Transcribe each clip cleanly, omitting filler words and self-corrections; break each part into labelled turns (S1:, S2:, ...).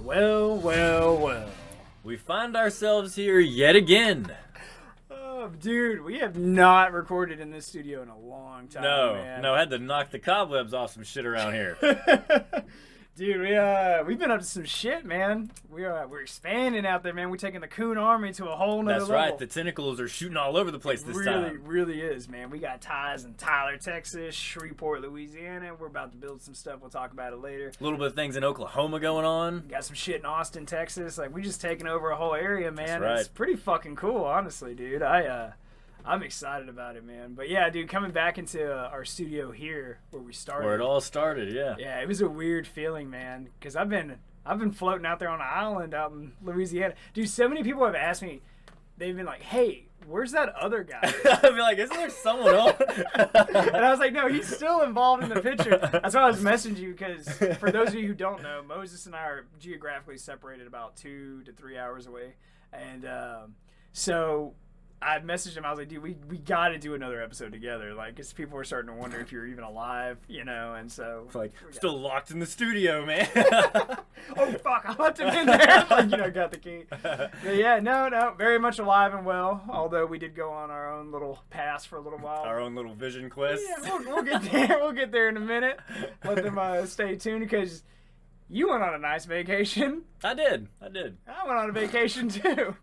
S1: Well, well, well.
S2: We find ourselves here yet again.
S1: Oh, dude, we have not recorded in this studio in a long time, man.
S2: I had to knock the cobwebs off some shit around here.
S1: Dude, we've been up to some shit, man. We're expanding out there, man. We're taking the Coon Army to a whole nother
S2: That's
S1: level.
S2: right. The tentacles are shooting all over the place this time.
S1: Really is, man. We got ties in Tyler, Texas, Shreveport, Louisiana. We're about to build some stuff. We'll talk about it later.
S2: A little bit of things in Oklahoma going on.
S1: Got some shit in Austin, Texas. Like, we just taking over a whole area, man.
S2: That's right.
S1: It's pretty fucking cool, honestly, dude. I'm excited about it, man. But yeah, dude, coming back into our studio here where we started.
S2: Where it all started, yeah.
S1: Yeah, it was a weird feeling, man. Because I've been floating out there on an island out in Louisiana. Dude, so many people have asked me, they've been like, hey, where's that other guy?
S2: I'd be like, isn't there someone else?
S1: And I was like, no, he's still involved in the picture. That's why I was messaging you, because for those of you who don't know, Moses and I are geographically separated about 2 to 3 hours away. And so I messaged him. I was like, dude, we got to do another episode together. Like, because people were starting to wonder if you're even alive, you know, and so.
S2: It's like, still locked in the studio, man.
S1: Oh, fuck, I left him in there. Like, got the key. But yeah, no, very much alive and well, although we did go on our own little pass for a little while.
S2: Our own little vision quest.
S1: Yeah, we'll get there. We'll get there in a minute. Let them stay tuned, because you went on a nice vacation.
S2: I did.
S1: I went on a vacation, too.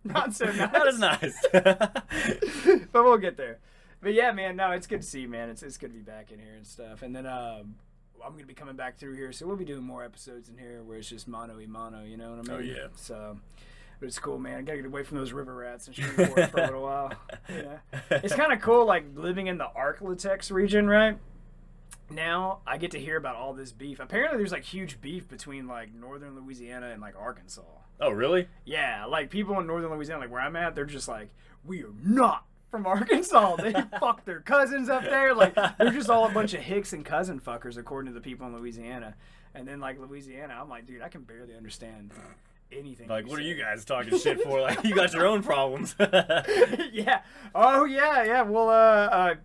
S1: Not so nice.
S2: Not as nice.
S1: But we'll get there. But yeah, man, no, it's good to see you, man. It's good to be back in here and stuff. And then I'm going to be coming back through here, so we'll be doing more episodes in here where it's just mano-y-mano, you know what I mean?
S2: Oh, yeah.
S1: So, but it's cool, man. I got to get away from those river rats and Shreveport for a little while. Yeah. It's kind of cool, like, living in the Arklatex region, right? Now I get to hear about all this beef. Apparently there's, like, huge beef between, like, northern Louisiana and, like, Arkansas.
S2: Oh, really?
S1: Yeah, like, people in northern Louisiana, like, where I'm at, they're just like, we are not from Arkansas. They fuck their cousins up there. Like, they're just all a bunch of hicks and cousin fuckers, according to the people in Louisiana. And then, like, Louisiana, I'm like, dude, I can barely understand anything.
S2: Like, what are you guys talking shit for? Like, you got your own problems.
S1: Yeah. Oh, yeah. Well,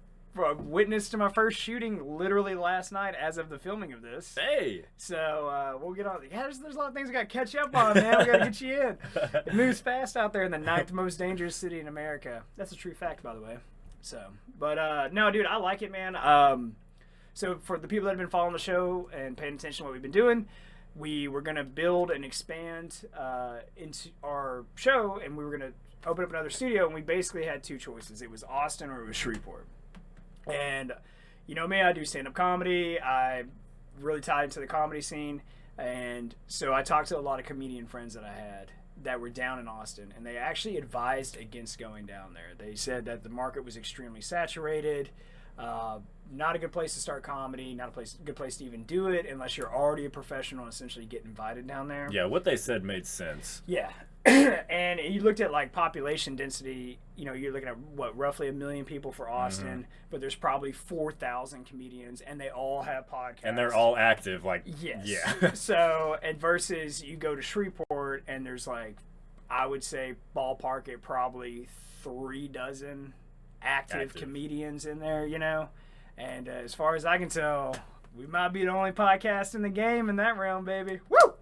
S1: witness to my first shooting literally last night as of the filming of this.
S2: Hey.
S1: So we'll get on. Yeah, there's a lot of things I got to catch up on, man. We got to get you in. It moves fast out there in the 9th most dangerous city in America. That's a true fact, by the way. So, but no, dude, I like it, man. So for the people that have been following the show and paying attention to what we've been doing, we were going to build and expand into our show, and we were going to open up another studio, and we basically had two choices. It was Austin or it was Shreveport. And, you know me, I do stand-up comedy. I'm really tied into the comedy scene. And so I talked to a lot of comedian friends that I had that were down in Austin. And they actually advised against going down there. They said that the market was extremely saturated. Not a good place to start comedy. Not a good place to even do it unless you're already a professional and essentially get invited down there.
S2: Yeah, what they said made sense.
S1: Yeah. And you looked at, like, population density, you're looking at, roughly 1 million people for Austin, but there's probably 4,000 comedians, and they all have podcasts.
S2: And they're all active, like,
S1: yes.
S2: Yeah.
S1: So, and versus you go to Shreveport, and there's, like, I would say ballpark it probably 3 dozen active comedians in there, And as far as I can tell, we might be the only podcast in the game in that realm, baby. Woo!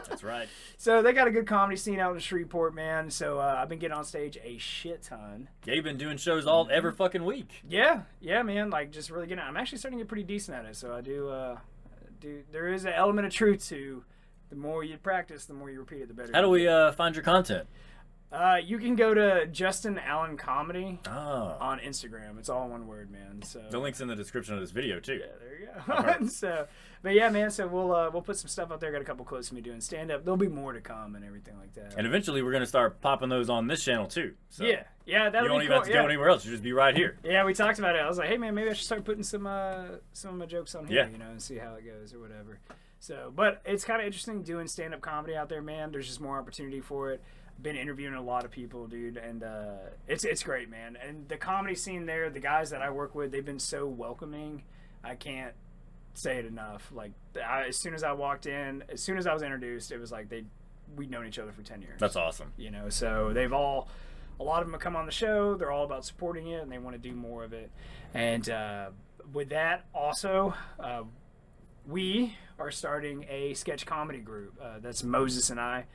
S2: That's right.
S1: So they got a good comedy scene out in Shreveport, man. So I've been getting on stage a shit ton.
S2: Yeah, you've been doing shows every fucking week.
S1: Yeah, man. Like, just really getting. I'm actually starting to get pretty decent at it. So I do. There is an element of truth to the more you practice, the more you repeat it, the better.
S2: How do we find your content?
S1: You can go to Justin Allen Comedy
S2: Oh.
S1: on Instagram. It's all one word, man. So
S2: The link's in the description of this video too.
S1: Yeah, there you go. So, but yeah, man. So we'll put some stuff up there. Got a couple clips of me doing stand up. There'll be more to come and everything like that.
S2: And eventually we're gonna start popping those on this channel too. So
S1: yeah, that'll
S2: you
S1: be
S2: don't even have to go anywhere else. You just be right here.
S1: Yeah, we talked about it. I was like, hey man, maybe I should start putting some of my jokes on here,
S2: Yeah.
S1: and see how it goes or whatever. So, but it's kind of interesting doing stand up comedy out there, man. There's just more opportunity for it. Been interviewing a lot of people, dude, and it's great, man. And the comedy scene there, the guys that I work with, they've been so welcoming. I can't say it enough. Like, as soon as I walked in, as soon as I was introduced, it was like we'd known each other for 10 years.
S2: That's awesome.
S1: So they've all, a lot of them have come on the show. They're all about supporting it, and they want to do more of it. And with that, also, we are starting a sketch comedy group. That's Moses and I.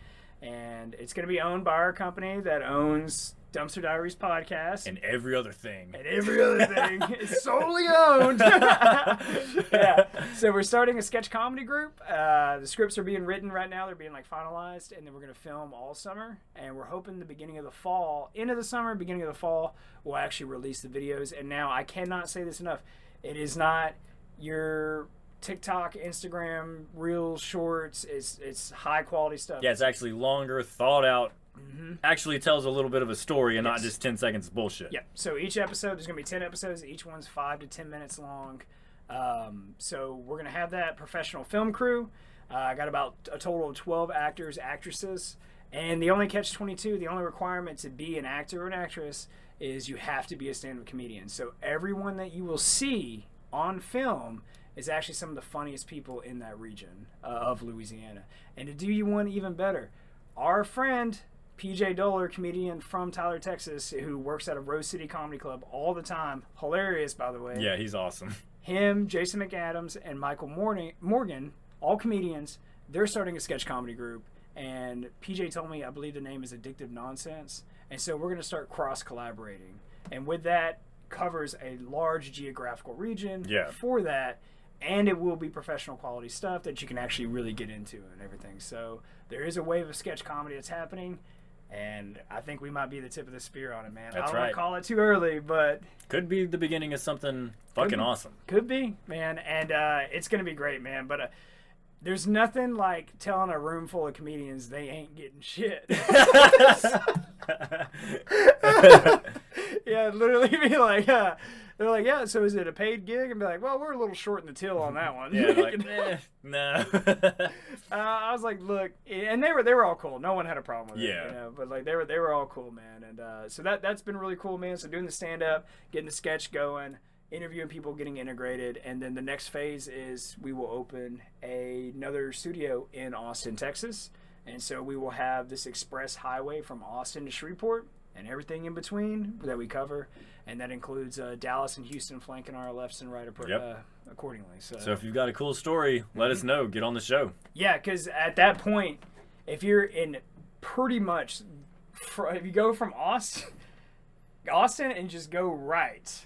S1: And it's going to be owned by our company that owns Dumpster Diaries Podcast.
S2: And every other thing.
S1: It's solely owned. Yeah. So we're starting a sketch comedy group. The scripts are being written right now. They're being finalized. And then we're going to film all summer. And we're hoping the beginning of the fall, end of the summer, beginning of the fall, we'll actually release the videos. And now I cannot say this enough. It is not your TikTok, Instagram, Reels, Shorts. It's high quality stuff.
S2: Yeah, it's actually longer, thought out. Actually tells a little bit of a story and not just 10 seconds of bullshit.
S1: Yeah. So each episode, there's going to be 10 episodes. Each one's 5 to 10 minutes long. So we're going to have that professional film crew. I got about a total of 12 actors, actresses. And the only catch-22, the only requirement to be an actor or an actress is you have to be a stand-up comedian. So everyone that you will see on film is actually some of the funniest people in that region of Louisiana. And to do you one even better, our friend PJ Doler, comedian from Tyler, Texas, who works at a Rose City Comedy Club all the time, hilarious by the way.
S2: Yeah, he's awesome.
S1: Him, Jason McAdams, and Michael Morgan, all comedians, they're starting a sketch comedy group. And PJ told me, I believe the name is Addictive Nonsense. And so we're going to start cross-collaborating. And with that, covers a large geographical region for that. And it will be professional quality stuff that you can actually really get into and everything. So there is a wave of sketch comedy that's happening. And I think we might be the tip of the spear on it, man.
S2: That's
S1: I don't want to call it too early, but...
S2: Could be the beginning of something fucking awesome.
S1: Could be, man. And it's going to be great, man. But there's nothing like telling a room full of comedians they ain't getting shit. Yeah, literally be like... they're like, yeah, so is it a paid gig? And be like, well, we're a little short in the till on that one.
S2: Yeah, like, no.
S1: I was like, look, and they were all cool. No one had a problem with it.
S2: Yeah.
S1: You know? But like they were all cool, man. And so that's been really cool, man. So doing the stand up, getting the sketch going, interviewing people, getting integrated, and then the next phase is we will open another studio in Austin, Texas. And so we will have this express highway from Austin to Shreveport and everything in between that we cover. And that includes Dallas and Houston flanking our lefts and right accordingly. So
S2: if you've got a cool story, let us know. Get on the show.
S1: Yeah, because at that point, if you're in pretty much, if you go from Austin and just go right,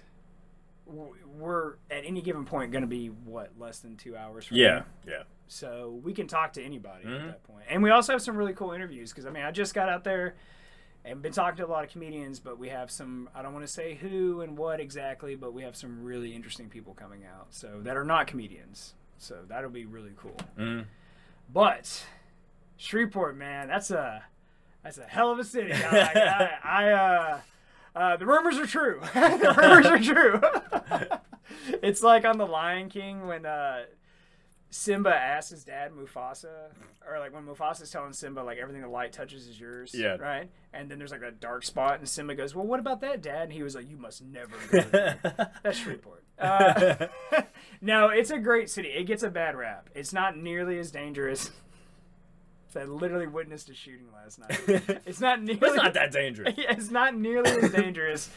S1: we're at any given point going to be, less than 2 hours from here?
S2: Yeah.
S1: So we can talk to anybody at that point. And we also have some really cool interviews because, I just got out there and been talking to a lot of comedians, but we have some, I don't want to say who and what exactly, but we have some really interesting people coming out that are not comedians. So that'll be really cool. But Shreveport, man, that's a hell of a city. The rumors are true. The rumors are true. It's like on The Lion King when Simba asks his dad, Mufasa, or like when Mufasa's telling Simba, like, everything the light touches is yours. Yeah. Right? And then there's like that dark spot, and Simba goes, well, what about that, Dad? And he was like, you must never go there. That's Shreveport. No, it's a great city. It gets a bad rap. It's not nearly as dangerous. I literally witnessed a shooting last night. It's not
S2: that dangerous.
S1: It's not nearly as dangerous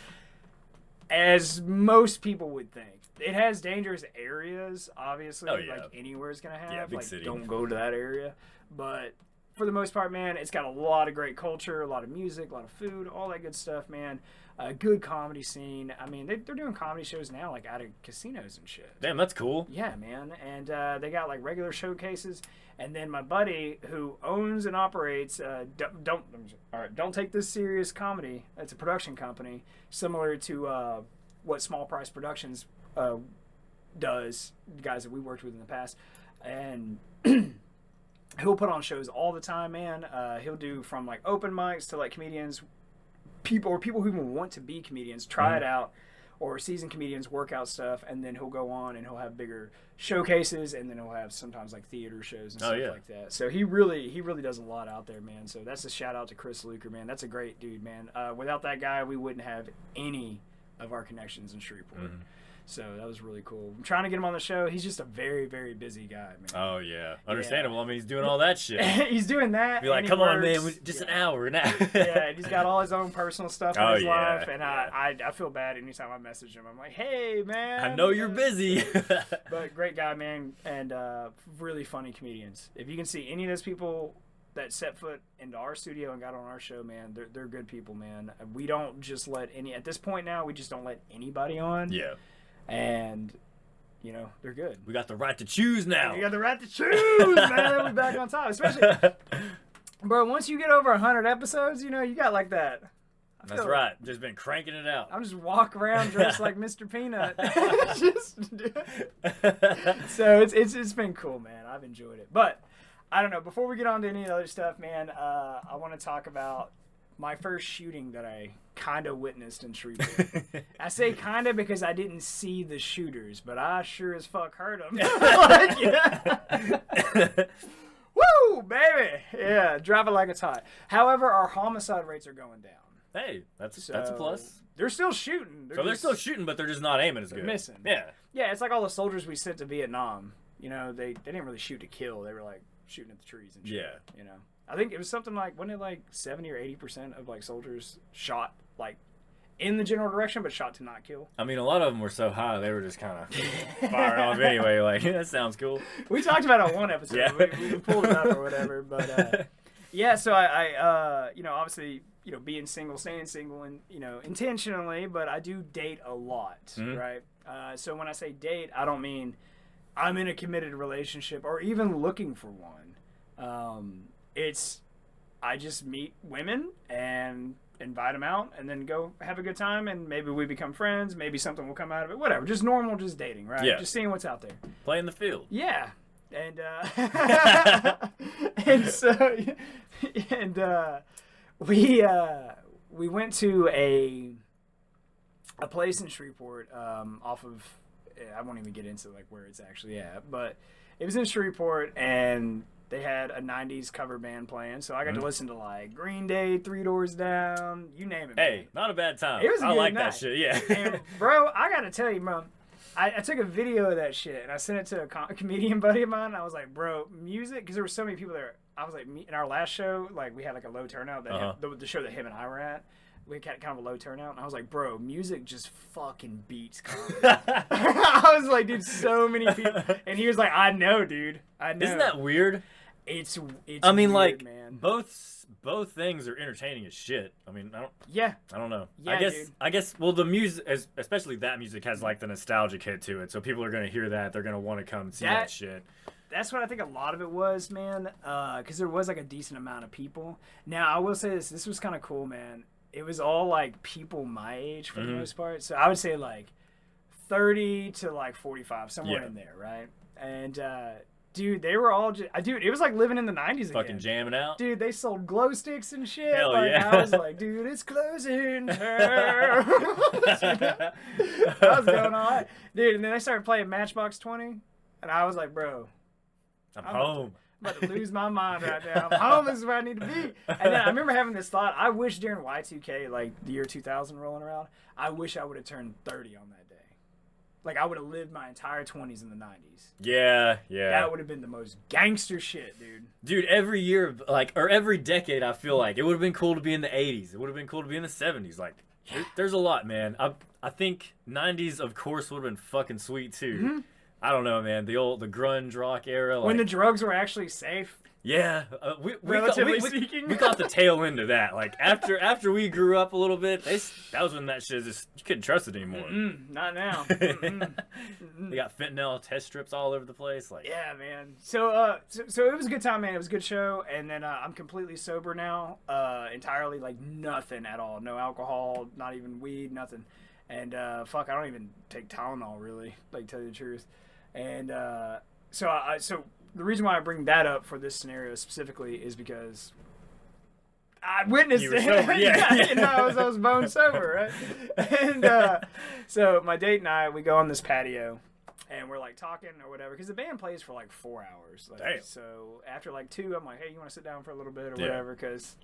S1: as most people would think. It has dangerous areas, obviously, like anywhere is going to have.
S2: Yeah, big city.
S1: Don't go to that area. But for the most part, man, it's got a lot of great culture, a lot of music, a lot of food, all that good stuff, man. A good comedy scene. They're doing comedy shows now, like out of casinos and shit.
S2: Damn, that's cool.
S1: Yeah, man. And they got like regular showcases. And then my buddy who owns and operates Don't Take This Serious Comedy. It's a production company similar to what Small Price Productions does, the guys that we worked with in the past. And he'll put on shows all the time, man. He'll do from like open mics to like comedians, people who even want to be comedians, try it out, or seasoned comedians work out stuff, and then he'll go on and he'll have bigger showcases, and then he'll have sometimes like theater shows and stuff like that. So he really does a lot out there, man. So that's a shout out to Chris Luker, man. That's a great dude, man. Without that guy, we wouldn't have any of our connections in Shreveport. So that was really cool. I'm trying to get him on the show. He's just a very, very busy guy, man.
S2: Oh, yeah. Understandable. I mean, he's doing all that shit.
S1: He's doing that.
S2: Be like, come on, man. Just an hour now.
S1: Yeah, and he's got all his own personal stuff in his life. And I feel bad anytime I message him. I'm like, hey, man.
S2: I know you're busy.
S1: But great guy, man. And really funny comedians. If you can see any of those people that set foot into our studio and got on our show, man, they're good people, man. We don't just let at this point now, we just don't let anybody on.
S2: Yeah.
S1: And, you know, they're good.
S2: We got the right to choose now.
S1: We got the right to choose, man. We back on top. Especially, bro, once you get over 100 episodes, you know, you got like that.
S2: That's right. Just been cranking it out.
S1: I'm just walk around dressed like Mr. Peanut. So it's been cool, man. I've enjoyed it. But I don't know. Before we get on to any other stuff, man, I want to talk about my first shooting that I kind of witnessed in Shreveport. I say kind of because I didn't see the shooters, but I sure as fuck heard them. Like, yeah. Woo, baby. Yeah, drive it like it's hot. However, our homicide rates are going down.
S2: Hey, that's a plus.
S1: They're still shooting.
S2: They're still shooting, but they're just not aiming as good.
S1: Missing.
S2: Yeah.
S1: Yeah, it's like all the soldiers we sent to Vietnam. You know, they didn't really shoot to kill. They were like shooting at the trees and shit.
S2: Yeah.
S1: You know, I think it was something like, wasn't it like 70 or 80% of like soldiers shot like in the general direction, but shot to not kill?
S2: I mean, a lot of them were so high they were just kind of firing off anyway. Like, that sounds cool.
S1: We talked about it on one episode.
S2: Yeah.
S1: We pulled it up or whatever, but yeah. So I you know, obviously, you know, being single, staying single, and you know, intentionally, but I do date a lot, right? So when I say date, I don't mean I'm in a committed relationship or even looking for one. It's I just meet women and invite them out and then go have a good time, and maybe we become friends, maybe something will come out of it, whatever. Just normal, just dating, right?
S2: Yeah.
S1: Just seeing what's out there.
S2: Playing the field.
S1: Yeah. And and so and we went to a place in Shreveport off of, I won't even get into like where it's actually at, but it was in Shreveport, and they had a 90s cover band playing, so I got to listen to like Green Day, Three Doors Down, you name it.
S2: Hey,
S1: man.
S2: not a bad time.
S1: It was a
S2: I
S1: good
S2: like
S1: night.
S2: that shit, yeah.
S1: And bro, I got to tell you, bro, I took a video of that shit, and I sent it to a comedian buddy of mine. I was like, bro, music, because there were so many people there. I was like, in our last show, like we had like a low turnout. That the show that him and I were at, we had kind of a low turnout, and I was like, bro, music just fucking beats comedy. I was like, dude, so many people, and he was like, I know, dude, I know.
S2: Isn't that weird?
S1: It's
S2: I mean,
S1: weird,
S2: like,
S1: man.
S2: both things are entertaining as shit. I mean, I don't know.
S1: Yeah, dude.
S2: I guess well, the music, especially that music, has like the nostalgic hit to it, so people are gonna hear that, they're gonna want to come see that shit.
S1: That's what I think a lot of it was, man, because there was like a decent amount of people. Now, I will say this was kind of cool, man. It was all like people my age for the most part, so I would say like 30 to like 45, somewhere in there, right? And dude, they were all just, dude, it was like living in the 90s again.
S2: Fucking jamming out.
S1: Dude, they sold glow sticks and shit.
S2: Hell
S1: like,
S2: yeah.
S1: I was like, dude, it's closing time. I was going all right. Dude, and then they started playing Matchbox 20, and I was like, bro,
S2: I'm home.
S1: I'm about to lose my mind right now. I'm home. This is where I need to be. And then I remember having this thought. I wish during Y2K, like the year 2000 rolling around, I wish I would have turned 30 on that day. Like, I would have lived my entire 20s in the 90s.
S2: Yeah.
S1: That would have been the most gangster shit, dude.
S2: Dude, every year, like, or every decade, I feel like it would have been cool to be in the 80s. It would have been cool to be in the 70s. Like, there's a lot, man. I think 90s, of course, would have been fucking sweet, too. I don't know, man. The grunge rock era. Like,
S1: when the drugs were actually safe.
S2: Yeah,
S1: Relatively speaking.
S2: we got the tail end of that. Like after we grew up a little bit, that was when that shit just, you couldn't trust it anymore.
S1: Not now.
S2: They got fentanyl test strips all over the place. Like,
S1: yeah, man. So it was a good time, man. It was a good show, and then I'm completely sober now, entirely, like nothing at all, no alcohol, not even weed, nothing, and fuck, I don't even take Tylenol really, like, tell you the truth, and so the reason why I bring that up for this scenario specifically is because I witnessed it.
S2: Sober, yeah.
S1: You know, I was bone sober, right? And so my date and I, we go on this patio, And we're like talking or whatever, because the band plays for like 4 hours. Like,
S2: damn.
S1: So after like 2, I'm like, hey, you want to sit down for a little bit or whatever? Because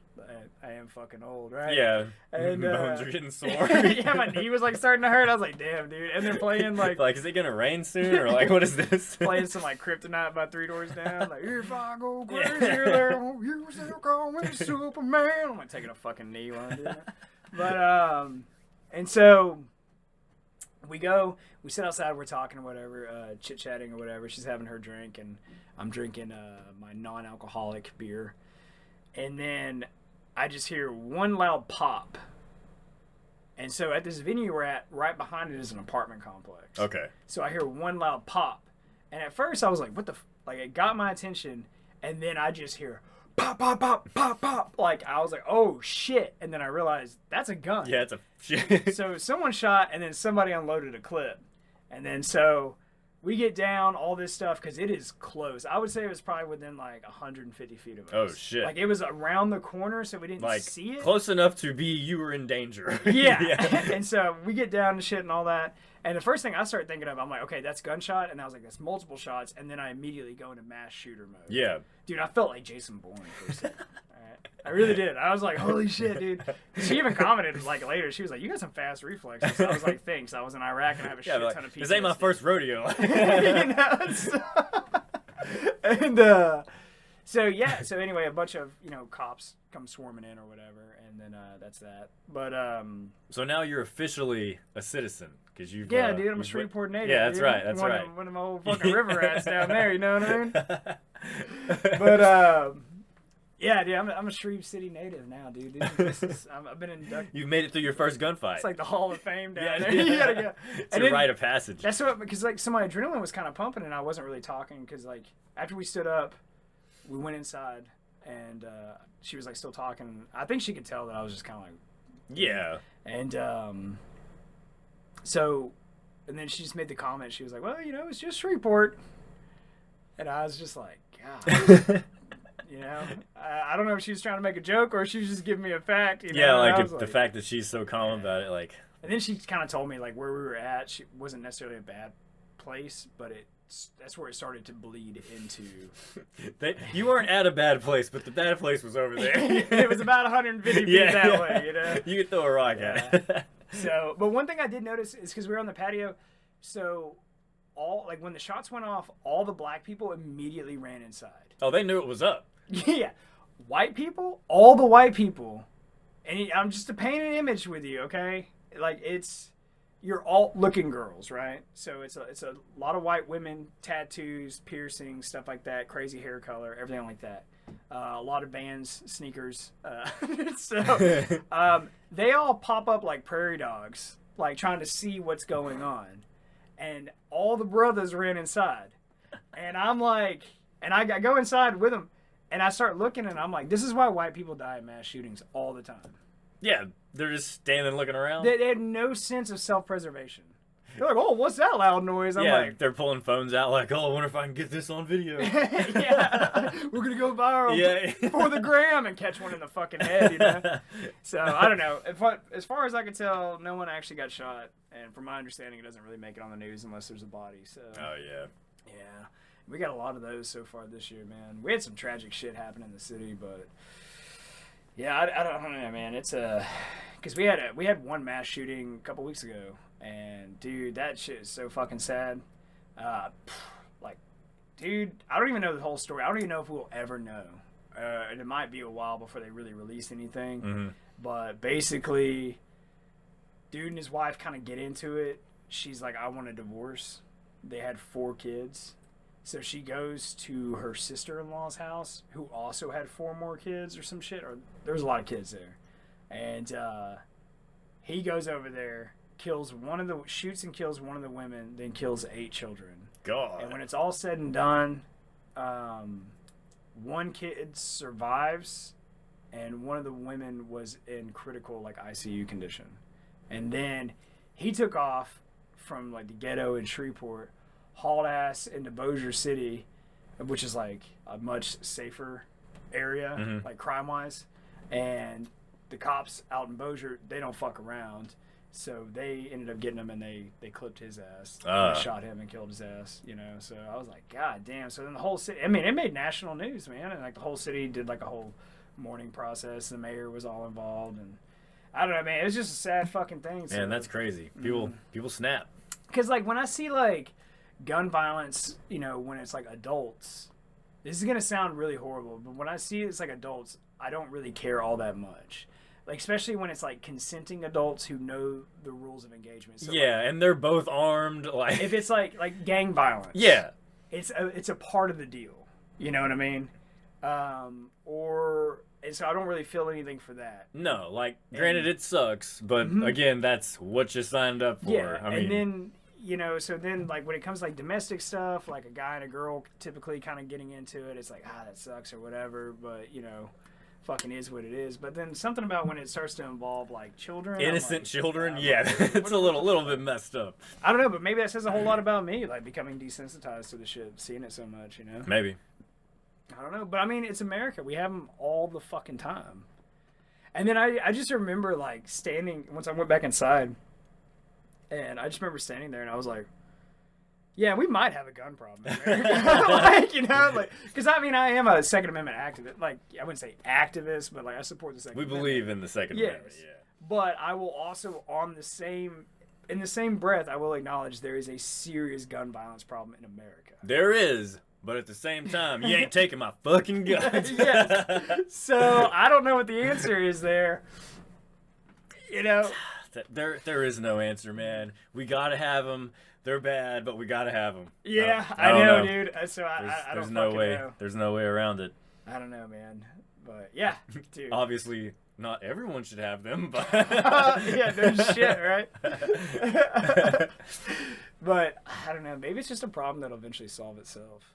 S1: I am fucking old, right?
S2: Yeah.
S1: And
S2: bones are getting sore.
S1: yeah, my knee was like starting to hurt. I was like, damn, dude. And they're playing like
S2: is it gonna rain soon or like what is this?
S1: playing some like Kryptonite by Three Doors Down. Like, if I go crazy, there won't you still call me Superman. I'm like taking a fucking knee while I'm doing it. But and so we sit outside, we're talking or whatever, chit-chatting or whatever. She's having her drink, and I'm drinking my non-alcoholic beer. And then I just hear one loud pop. And so at this venue we're at, right behind it is an apartment complex.
S2: Okay.
S1: So I hear one loud pop. And at first I was like, what the like, it got my attention, and then I just hear pop, pop, pop, pop, pop. Like, I was like, oh, shit. And then I realized, that's a gun.
S2: Yeah, it's a shit.
S1: So someone shot, and then somebody unloaded a clip. And then so we get down, all this stuff, because it is close. I would say it was probably within, like, 150 feet of us.
S2: Oh, shit.
S1: Like, it was around the corner, so we didn't see it.
S2: Close enough to be you were in danger.
S1: Yeah. And so we get down to shit and all that. And the first thing I start thinking of, I'm like, okay, that's gunshot. And I was like, that's multiple shots. And then I immediately go into mass shooter mode.
S2: Yeah.
S1: Dude, I felt like Jason Bourne for a second. Right? I really did. I was like, holy shit, dude. She even commented like later. She was like, you got some fast reflexes. I was like, thanks. I was in Iraq and I have a shit ton of PTSD.
S2: This ain't my first rodeo.
S1: You know? And so yeah. So anyway, a bunch of cops come swarming in or whatever, and then that's that. But
S2: so now you're officially a citizen because you've
S1: dude, I'm a Shreveport native.
S2: Yeah, that's
S1: dude.
S2: right. That's right.
S1: One of my old fucking river rats down there. You know what I mean? But yeah, dude, I'm a Shreve City native now, dude. I've been inducted.
S2: You've made it through your first gunfight.
S1: It's like the Hall of Fame down there. You gotta go.
S2: It's a rite of passage.
S1: That's what, because like, so my adrenaline was kind of pumping, and I wasn't really talking, because like after we stood up, we went inside, and she was like still talking. I think she could tell that I was just kind of like,
S2: yeah.
S1: And so, and then she just made the comment. She was like, well, it's just Shreveport. And I was just like, God. I don't know if she was trying to make a joke or if she was just giving me a fact.
S2: Yeah, like the fact that she's so calm about it, like.
S1: And then she kind of told me like where we were at. She wasn't necessarily a bad place, but that's where it started to bleed into.
S2: You weren't at a bad place, but the bad place was over there.
S1: It was about 150 feet that way,
S2: You could throw a rock at it.
S1: So, but one thing I did notice is because we were on the patio, so when the shots went off, all the black people immediately ran inside.
S2: Oh, they knew it was up.
S1: Yeah. White people, all the white people, and I'm just to paint an image with you, okay? Like, you're all looking girls, right? So it's a lot of white women, tattoos, piercings, stuff like that, crazy hair color, everything like that. A lot of Vans, sneakers. So they all pop up like prairie dogs, like trying to see what's going on. And all the brothers ran inside. And I'm like, and I go inside with them, and I start looking, and I'm like, this is why white people die in mass shootings all the time.
S2: Yeah, they're just standing looking around.
S1: They had no sense of self-preservation. They're like, oh, what's that loud noise? I'm like,
S2: they're pulling phones out like, oh, I wonder if I can get this on video.
S1: Yeah, we're going to go viral for the gram and catch one in the fucking head, So, I don't know. As far as I can tell, no one actually got shot. And from my understanding, it doesn't really make it on the news unless there's a body. So.
S2: Oh, yeah.
S1: Yeah. We got a lot of those so far this year, man. We had some tragic shit happen in the city, but... Yeah, I don't know, man. It's because we had one mass shooting a couple weeks ago, and dude, that shit is so fucking sad. Dude, I don't even know the whole story. I don't even know if we'll ever know, and it might be a while before they really release anything.
S2: Mm-hmm.
S1: But basically, dude and his wife kind of get into it. She's like, I want a divorce. They had 4 kids. So she goes to her sister-in-law's house, who also had 4 more kids or some shit. Or there was a lot of kids there. And he goes over there, shoots and kills one of the women, then kills 8 children.
S2: God.
S1: And when it's all said and done, 1 kid survives, and one of the women was in critical ICU condition. And then he took off from the ghetto in Shreveport, hauled ass into Bossier City, which is a much safer area, crime-wise. And the cops out in Bossier, they don't fuck around. So they ended up getting him, and they clipped his ass. They shot him and killed his ass, you know. So I was like, God damn. So then the whole city, I mean, it made national news, man. And like the whole city did like a whole mourning process. The mayor was all involved, and I don't know, man. It was just a sad fucking thing. So,
S2: man, that's crazy. People snap.
S1: Because like when I see like gun violence, you know, when it's like adults, this is gonna sound really horrible, but when I see it's like adults, I don't really care all that much. Like, especially when it's like consenting adults who know the rules of engagement. So,
S2: yeah,
S1: like,
S2: and they're both armed. Like,
S1: if it's like gang violence,
S2: yeah,
S1: it's a part of the deal. You know what I mean? And so I don't really feel anything for that.
S2: No, like, granted, it sucks, but again, that's what you signed up for.
S1: Yeah,
S2: I mean,
S1: and then you know, so then like when it comes to like domestic stuff, like a guy and a girl typically kind of getting into it, it's like that sucks or whatever. But you know. Fucking is what it is, but then something about when it starts to involve like children,
S2: innocent children, yeah, it's a little bit messed up.
S1: I don't know, but maybe that says a whole lot about me, like becoming desensitized to the shit, seeing it so much, you know.
S2: Maybe.
S1: I don't know, but I mean, it's America. We have them all the fucking time. And then I just remember like standing once I went back inside, and I just remember standing there, and I was like, yeah, we might have a gun problem in America. Like, you know, like, because I mean, I am a Second Amendment activist. Like, I wouldn't say activist, but like, I support the Second Amendment.
S2: We believe in the Second Amendment, yeah.
S1: But I will also, in the same breath, I will acknowledge there is a serious gun violence problem in America.
S2: There is, but at the same time, you ain't taking my fucking guns.
S1: Yes. So I don't know what the answer is there. You know,
S2: there is no answer, man. We gotta have them. They're bad, but we gotta have them.
S1: Yeah, I know, dude. So I don't know.
S2: There's no way around it.
S1: I don't know, man. But yeah, dude.
S2: Obviously, not everyone should have them, but
S1: yeah, no shit, right? But I don't know. Maybe it's just a problem that'll eventually solve itself.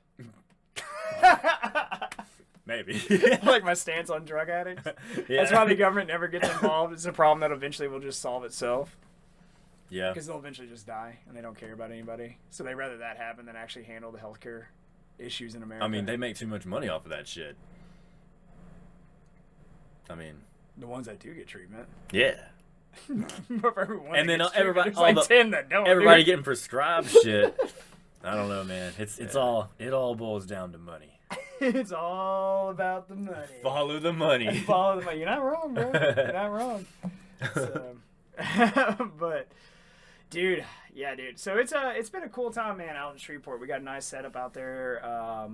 S2: Maybe.
S1: Like my stance on drug addicts. Yeah. That's why the government never gets involved. It's a problem that eventually will just solve itself.
S2: Yeah.
S1: Because they'll eventually just die, and they don't care about anybody. So they'd rather that happen than actually handle the healthcare issues in America.
S2: I mean, they make too much money off of that shit. I mean,
S1: the ones that do get treatment.
S2: Yeah.
S1: But for everyone
S2: and then everybody,
S1: like 10 that don't.
S2: Everybody getting prescribed shit. I don't know, man. It all boils down to money.
S1: It's all about the money.
S2: Follow the money.
S1: Follow the money. You're not wrong, bro. You're not wrong. So, but. Dude, yeah, dude. So it's been a cool time, man, out in Shreveport. We got a nice setup out there.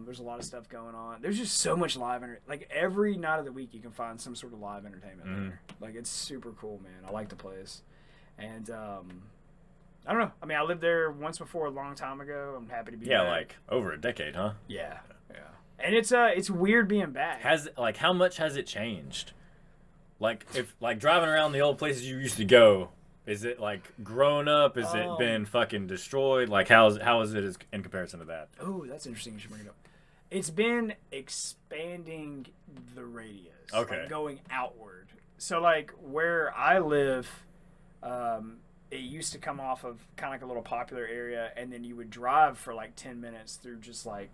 S1: There's a lot of stuff going on. There's just so much live like every night of the week you can find some sort of live entertainment there. Like it's super cool, man. I like the place. And I don't know. I mean, I lived there once before a long time ago. I'm happy to be back.
S2: Yeah, like over a decade, huh?
S1: Yeah. Yeah. And it's weird being back.
S2: How much has it changed? Like if driving around the old places you used to go, is it like grown up? Has it been fucking destroyed? Like how is it in comparison to that?
S1: Oh, that's interesting. You should bring it up. It's been expanding the radius.
S2: Okay.
S1: Like going outward. So like where I live, it used to come off of kind of like a little popular area, and then you would drive for like 10 minutes through just like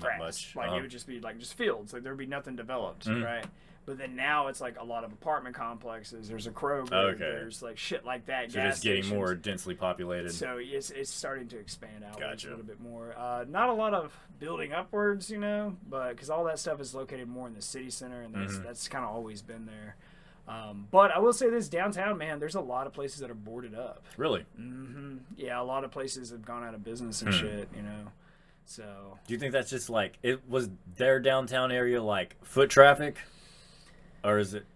S1: grass.
S2: Not much.
S1: Like it would just be like just fields. Like there'd be nothing developed, right? But then now it's like a lot of apartment complexes. There's a Kroger.
S2: Okay.
S1: There's like shit like that.
S2: So
S1: gas
S2: just getting
S1: stations.
S2: more densely populated.
S1: So it's starting to expand outwards
S2: Gotcha.
S1: a little bit more. Not a lot of building upwards, you know, but because all that stuff is located more in the city center, and that's kind of always been there. But I will say this, downtown, man, there's a lot of places that are boarded up.
S2: Really?
S1: Yeah, a lot of places have gone out of business and shit, you know. So.
S2: Do you think that's just like it was their downtown area like foot traffic? Or is it?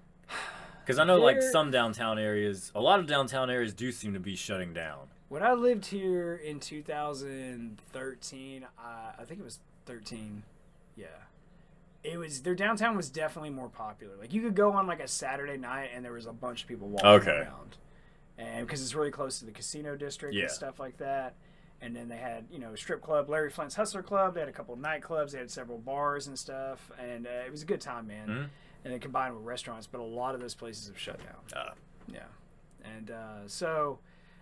S2: Because I know, like, some downtown areas, a lot of downtown areas do seem to be shutting down.
S1: When I lived here in 2013, I think it was 13, yeah. Their downtown was definitely more popular. Like, you could go on, like, a Saturday night, and there was a bunch of people walking around. And because it's really close to the casino district and stuff like that. And then they had, you know, strip club, Larry Flint's Hustler Club. They had a couple of nightclubs. They had several bars and stuff. And it was a good time, man. And then combined with restaurants, but a lot of those places have shut down. Yeah. And so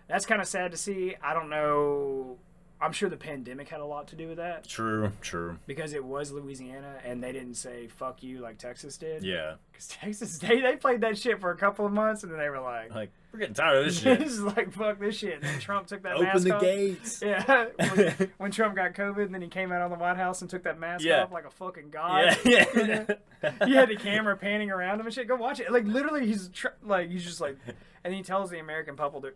S1: that's kind of sad to see. I don't know. I'm sure the pandemic had a lot to do with that.
S2: True.
S1: Because it was Louisiana, and they didn't say "fuck you" like Texas did.
S2: Yeah.
S1: Because Texas, they played that shit for a couple of months, and then they were like,
S2: we're getting tired of this shit.
S1: This is like, fuck this shit. And then Trump took that
S2: Open
S1: mask
S2: the
S1: off.
S2: gates.
S1: Yeah. When Trump got COVID, and then he came out on the White House and took that mask off like a fucking god.
S2: Yeah.
S1: You know? He had the camera panning around him and shit. Go watch it. Like, literally, he's just like, and then he tells the American public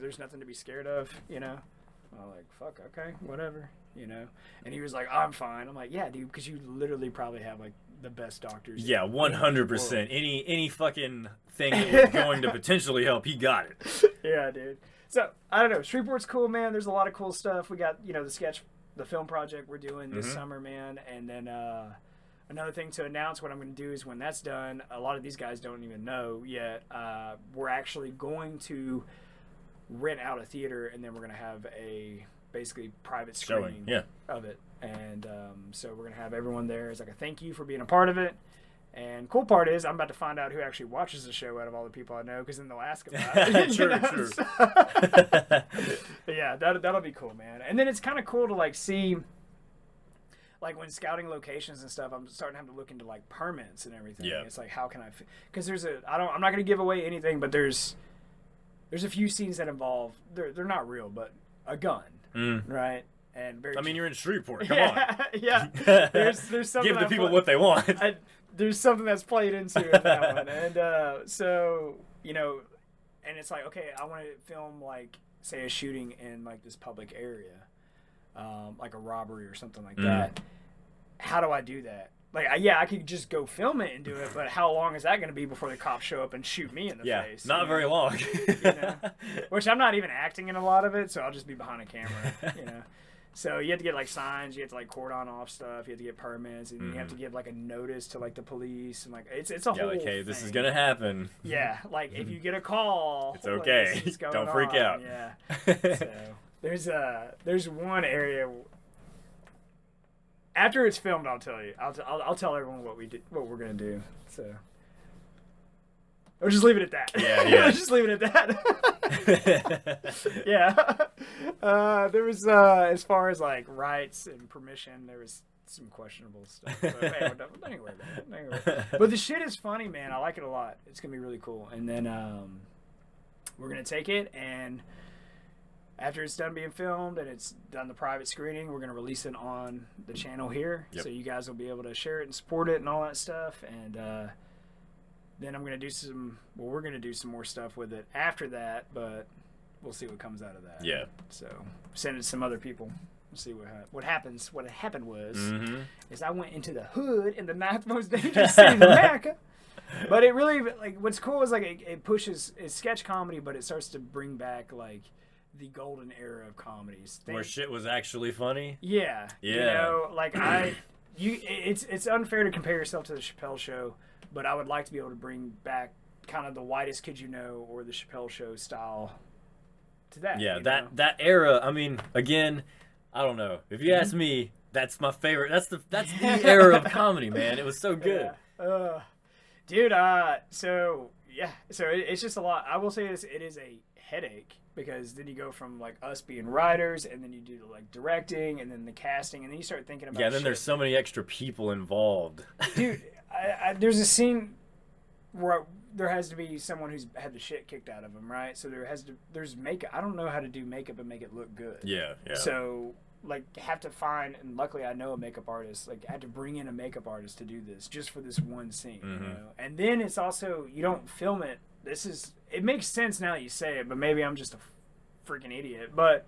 S1: there's nothing to be scared of, you know? I'm like, fuck, okay, whatever, you know? And he was like, I'm fine. I'm like, yeah, dude, because you literally probably have, like, the best doctors.
S2: Yeah, 100%. Any fucking thing that was going to potentially help, he got it.
S1: Yeah, dude. So, I don't know. Shreveport's cool, man. There's a lot of cool stuff. We got, the film project we're doing this summer, man. And then another thing to announce what I'm going to do is when that's done, a lot of these guys don't even know yet, we're actually going to rent out a theater, and then we're going to have a basically private screening of it. And so we're going to have everyone there as like a thank you for being a part of it. And cool part is I'm about to find out who actually watches the show out of all the people I know, because then they'll ask about it.
S2: True.
S1: But yeah, that'll be cool, man. And then it's kind of cool to like see, like when scouting locations and stuff, I'm starting to have to look into like permits and everything.
S2: Yeah.
S1: It's like, how can I, because I'm not going to give away anything, but there's a few scenes that involve, they're not real, but a gun, right? And
S2: you're in Shreveport. Come on.
S1: Yeah. There's something.
S2: Give the people what they want.
S1: There's something that's played into in that one, and so and it's like, okay, I want to film like say a shooting in like this public area, like a robbery or something like that. How do I do that? Like, I could just go film it and do it, but how long is that going to be before the cops show up and shoot me in the face?
S2: Not very long.
S1: Which I'm not even acting in a lot of it, so I'll just be behind a camera, So you have to get like signs, you have to like cordon off stuff, you have to get permits, and you have to give like a notice to like the police, and like it's a whole
S2: like, hey,
S1: thing.
S2: this is gonna happen.
S1: Yeah, like if you get a call,
S2: it's okay. Don't freak out.
S1: Yeah. So there's one area. After it's filmed, I'll tell you. I'll tell everyone what we're gonna do. So. Or just leave it at that.
S2: Yeah.
S1: Just leave it at that. Yeah. There was, as far as like rights and permission, there was some questionable stuff. But man, anyway. But the shit is funny, man. I like it a lot. It's going to be really cool. And then we're going to take it, and after it's done being filmed and it's done the private screening, we're going to release it on the channel here. Yep. So you guys will be able to share it and support it and all that stuff. And, then I'm going to do we're going to do some more stuff with it after that, but we'll see what comes out of that.
S2: Yeah.
S1: So send it to some other people. We'll see what happens. What happened was, is I went into the hood in the 9th most dangerous city in America. But it really, like, what's cool is, like, it pushes, it's sketch comedy, but it starts to bring back, like, the golden era of comedies.
S2: Where shit was actually funny?
S1: Yeah.
S2: Yeah.
S1: Like, it's unfair to compare yourself to the Chappelle Show, but I would like to be able to bring back kind of the Whitest Kid You Know or the Chappelle Show style to that.
S2: Yeah, that era, I mean, again, I don't know. If you ask me, that's my favorite. That's the era of comedy, man. It was so good.
S1: Yeah. Dude, so it's just a lot. I will say it is a headache, because then you go from like us being writers, and then you do the like directing, and then the casting, and then you start thinking about
S2: then there's so many extra people involved.
S1: Dude, there's a scene where there has to be someone who's had the shit kicked out of them, right? So there's makeup. I don't know how to do makeup and make it look good.
S2: Yeah.
S1: So like have to find, and luckily I know a makeup artist. Like I had to bring in a makeup artist to do this just for this one scene, you know. And then it's also, you don't film it. It makes sense now that you say it, but maybe I'm just a freaking idiot. But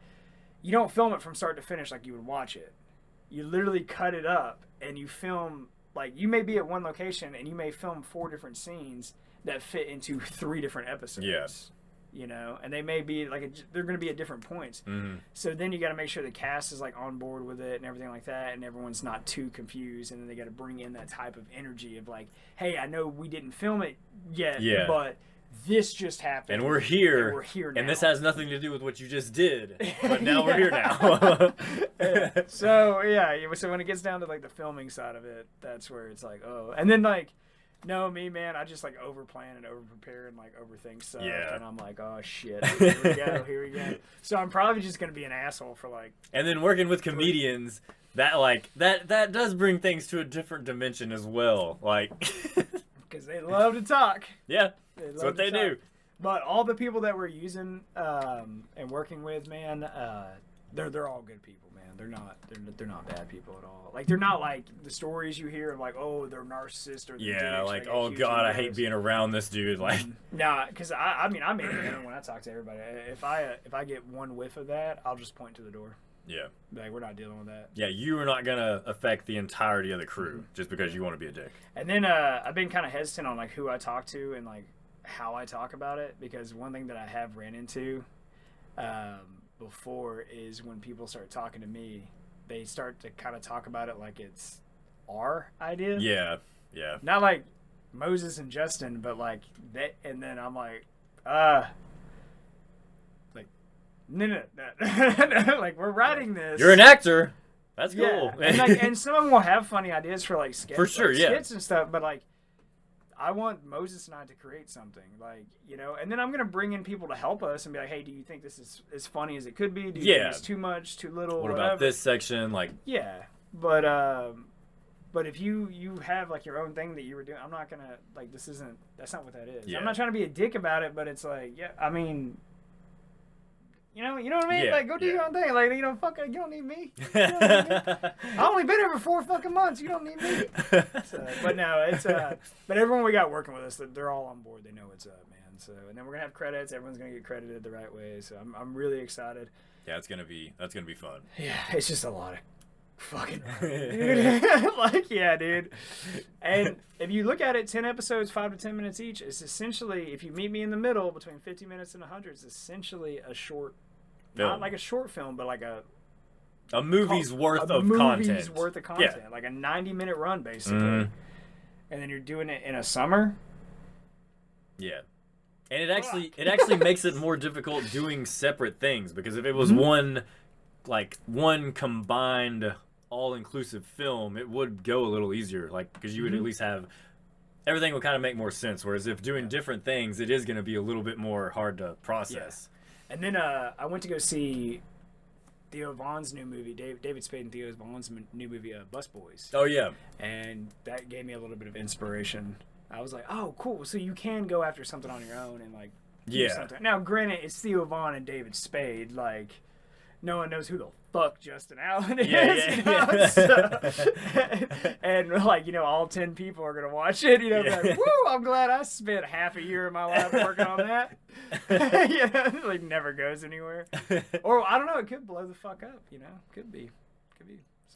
S1: you don't film it from start to finish like you would watch it. You literally cut it up and you film. Like, you may be at one location and you may film 4 different scenes that fit into 3 different episodes.
S2: Yes.
S1: You know, and they may be like they're going to be at different points. So then you got to make sure the cast is like on board with it and everything like that, and everyone's not too confused. And then they got to bring in that type of energy of like, hey, I know we didn't film it yet, but this just happened,
S2: and we're here,
S1: now.
S2: And this has nothing to do with what you just did, but now we're here now.
S1: So when it gets down to like the filming side of it, that's where it's like, oh. And then like No, me, man, I just like over plan and over prepare and like overthink stuff.
S2: Yeah.
S1: And I'm like, oh shit, here we go. So I'm probably just gonna be an asshole for like.
S2: And then working with comedians, that does bring things to a different dimension as well. Like,
S1: because they love to talk.
S2: Yeah, that's what they do.
S1: But all the people that we're using and working with, man, they're all good people, man. They're not bad people at all. Like, they're not like the stories you hear of like, oh, they're narcissists or
S2: yeah, like oh god, I hate being around this dude. Like,
S1: nah, because I mean I make it when I talk to everybody. If I get one whiff of that, I'll just point to the door.
S2: Yeah,
S1: like we're not dealing with that.
S2: Yeah, you are not gonna affect the entirety of the crew just because you want to be a dick.
S1: And then I've been kind of hesitant on like who I talk to and like how I talk about it, because one thing that I have ran into before is when people start talking to me, they start to kind of talk about it like it's our idea.
S2: Yeah, yeah.
S1: Not like Moses and Justin, but like that, and then I'm like, no. Like, we're writing this.
S2: You're an actor. That's cool.
S1: Yeah. And like, and some of them will have funny ideas for like skits,
S2: for sure,
S1: like,
S2: yeah,
S1: skits and stuff. But like, I want Moses and I to create something, like, you know. And then I'm gonna bring in people to help us and be like, hey, do you think this is as funny as it could be? Do you think it's too much, too little?
S2: What
S1: whatever?
S2: about this section? Like,
S1: yeah, but if you have like your own thing that you were doing, I'm not gonna like that's not what that is. Yeah. I'm not trying to be a dick about it, but it's like, yeah, I mean. You know what I mean?
S2: Yeah,
S1: like, go do your own thing. Like, you know, fuck it, you don't need me. I've only been here for 4 fucking months. You don't need me. So, but no, it's but everyone we got working with us, they're all on board. They know what's up, man. So, and then we're gonna have credits. Everyone's gonna get credited the right way. So I'm really excited.
S2: Yeah, that's gonna be fun.
S1: Yeah, it's just a lot of fucking dude. Like, yeah, dude. And if you look at it, 10 episodes, 5 to 10 minutes each, it's essentially, if you meet me in the middle between 50 minutes and 100, it's essentially a short film. Not like a short film, but like a
S2: movie's worth of content.
S1: A movie's worth of content. Yeah. Like a 90-minute run, basically. And then you're doing it in a summer.
S2: Yeah. And it actually makes it more difficult doing separate things, because if it was one combined all-inclusive film, it would go a little easier, like, because you would at least have everything would kind of make more sense, whereas if doing different things, it is going to be a little bit more hard to process.
S1: And then I went to go see Theo Vaughn's new movie, David Spade and Theo Vaughn's new movie, Bus Boys.
S2: Oh, yeah.
S1: And that gave me a little bit of inspiration. I was like, oh, cool. So you can go after something on your own and, like, do something. Now, granted, it's Theo Vaughn and David Spade. Like, no one knows who the fuck Justin Allen is. Yeah. So, and, like, you know, all 10 people are going to watch it. You know, like, woo, I'm glad I spent half a year of my life working on that. It like, never goes anywhere. Or, I don't know, it could blow the fuck up, you know? Could be.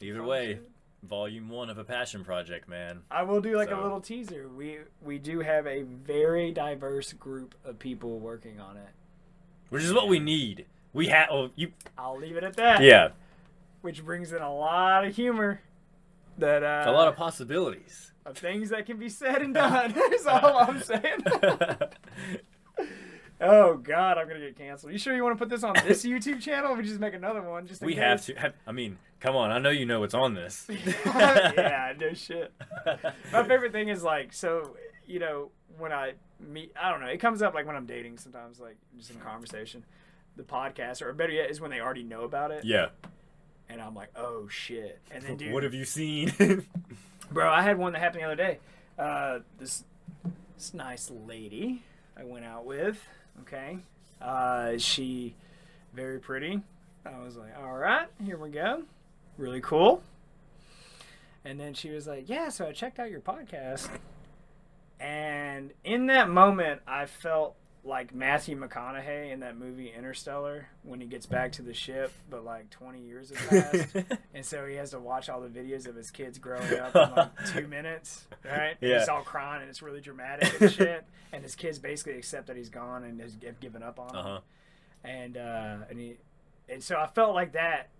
S2: Either way. Shit. Volume 1 of a passion project, man.
S1: I will do like a little teaser. We do have a very diverse group of people working on it,
S2: which is what we need. We have.
S1: I'll leave it at that.
S2: Yeah. Which
S1: brings in a lot of humor. That
S2: a lot of possibilities
S1: of things that can be said and done. Is all I'm saying. Oh God, I'm gonna get canceled. You sure you want to put this on this YouTube channel? Or we just make another one. Just in case?
S2: Have to. I mean, come on. I know you know what's on this.
S1: Yeah, no shit. My favorite thing is like, so you know, when I meet, I don't know, it comes up like when I'm dating sometimes, like just in conversation. The podcast, or better yet, is when they already know about it.
S2: Yeah.
S1: And I'm like, oh shit. And then, dude,
S2: what have you seen?
S1: Bro, I had one that happened the other day. This nice lady I went out with. Okay. She very pretty. I was like, all right, here we go. Really cool. And then she was like, yeah, so I checked out your podcast. And in that moment, I felt like Matthew McConaughey in that movie Interstellar when he gets back to the ship, but like 20 years have passed. And so he has to watch all the videos of his kids growing up in like 2 minutes, right? Yeah. He's all crying and it's really dramatic and shit. And his kids basically accept that he's gone and has given up on him. And so I felt like that,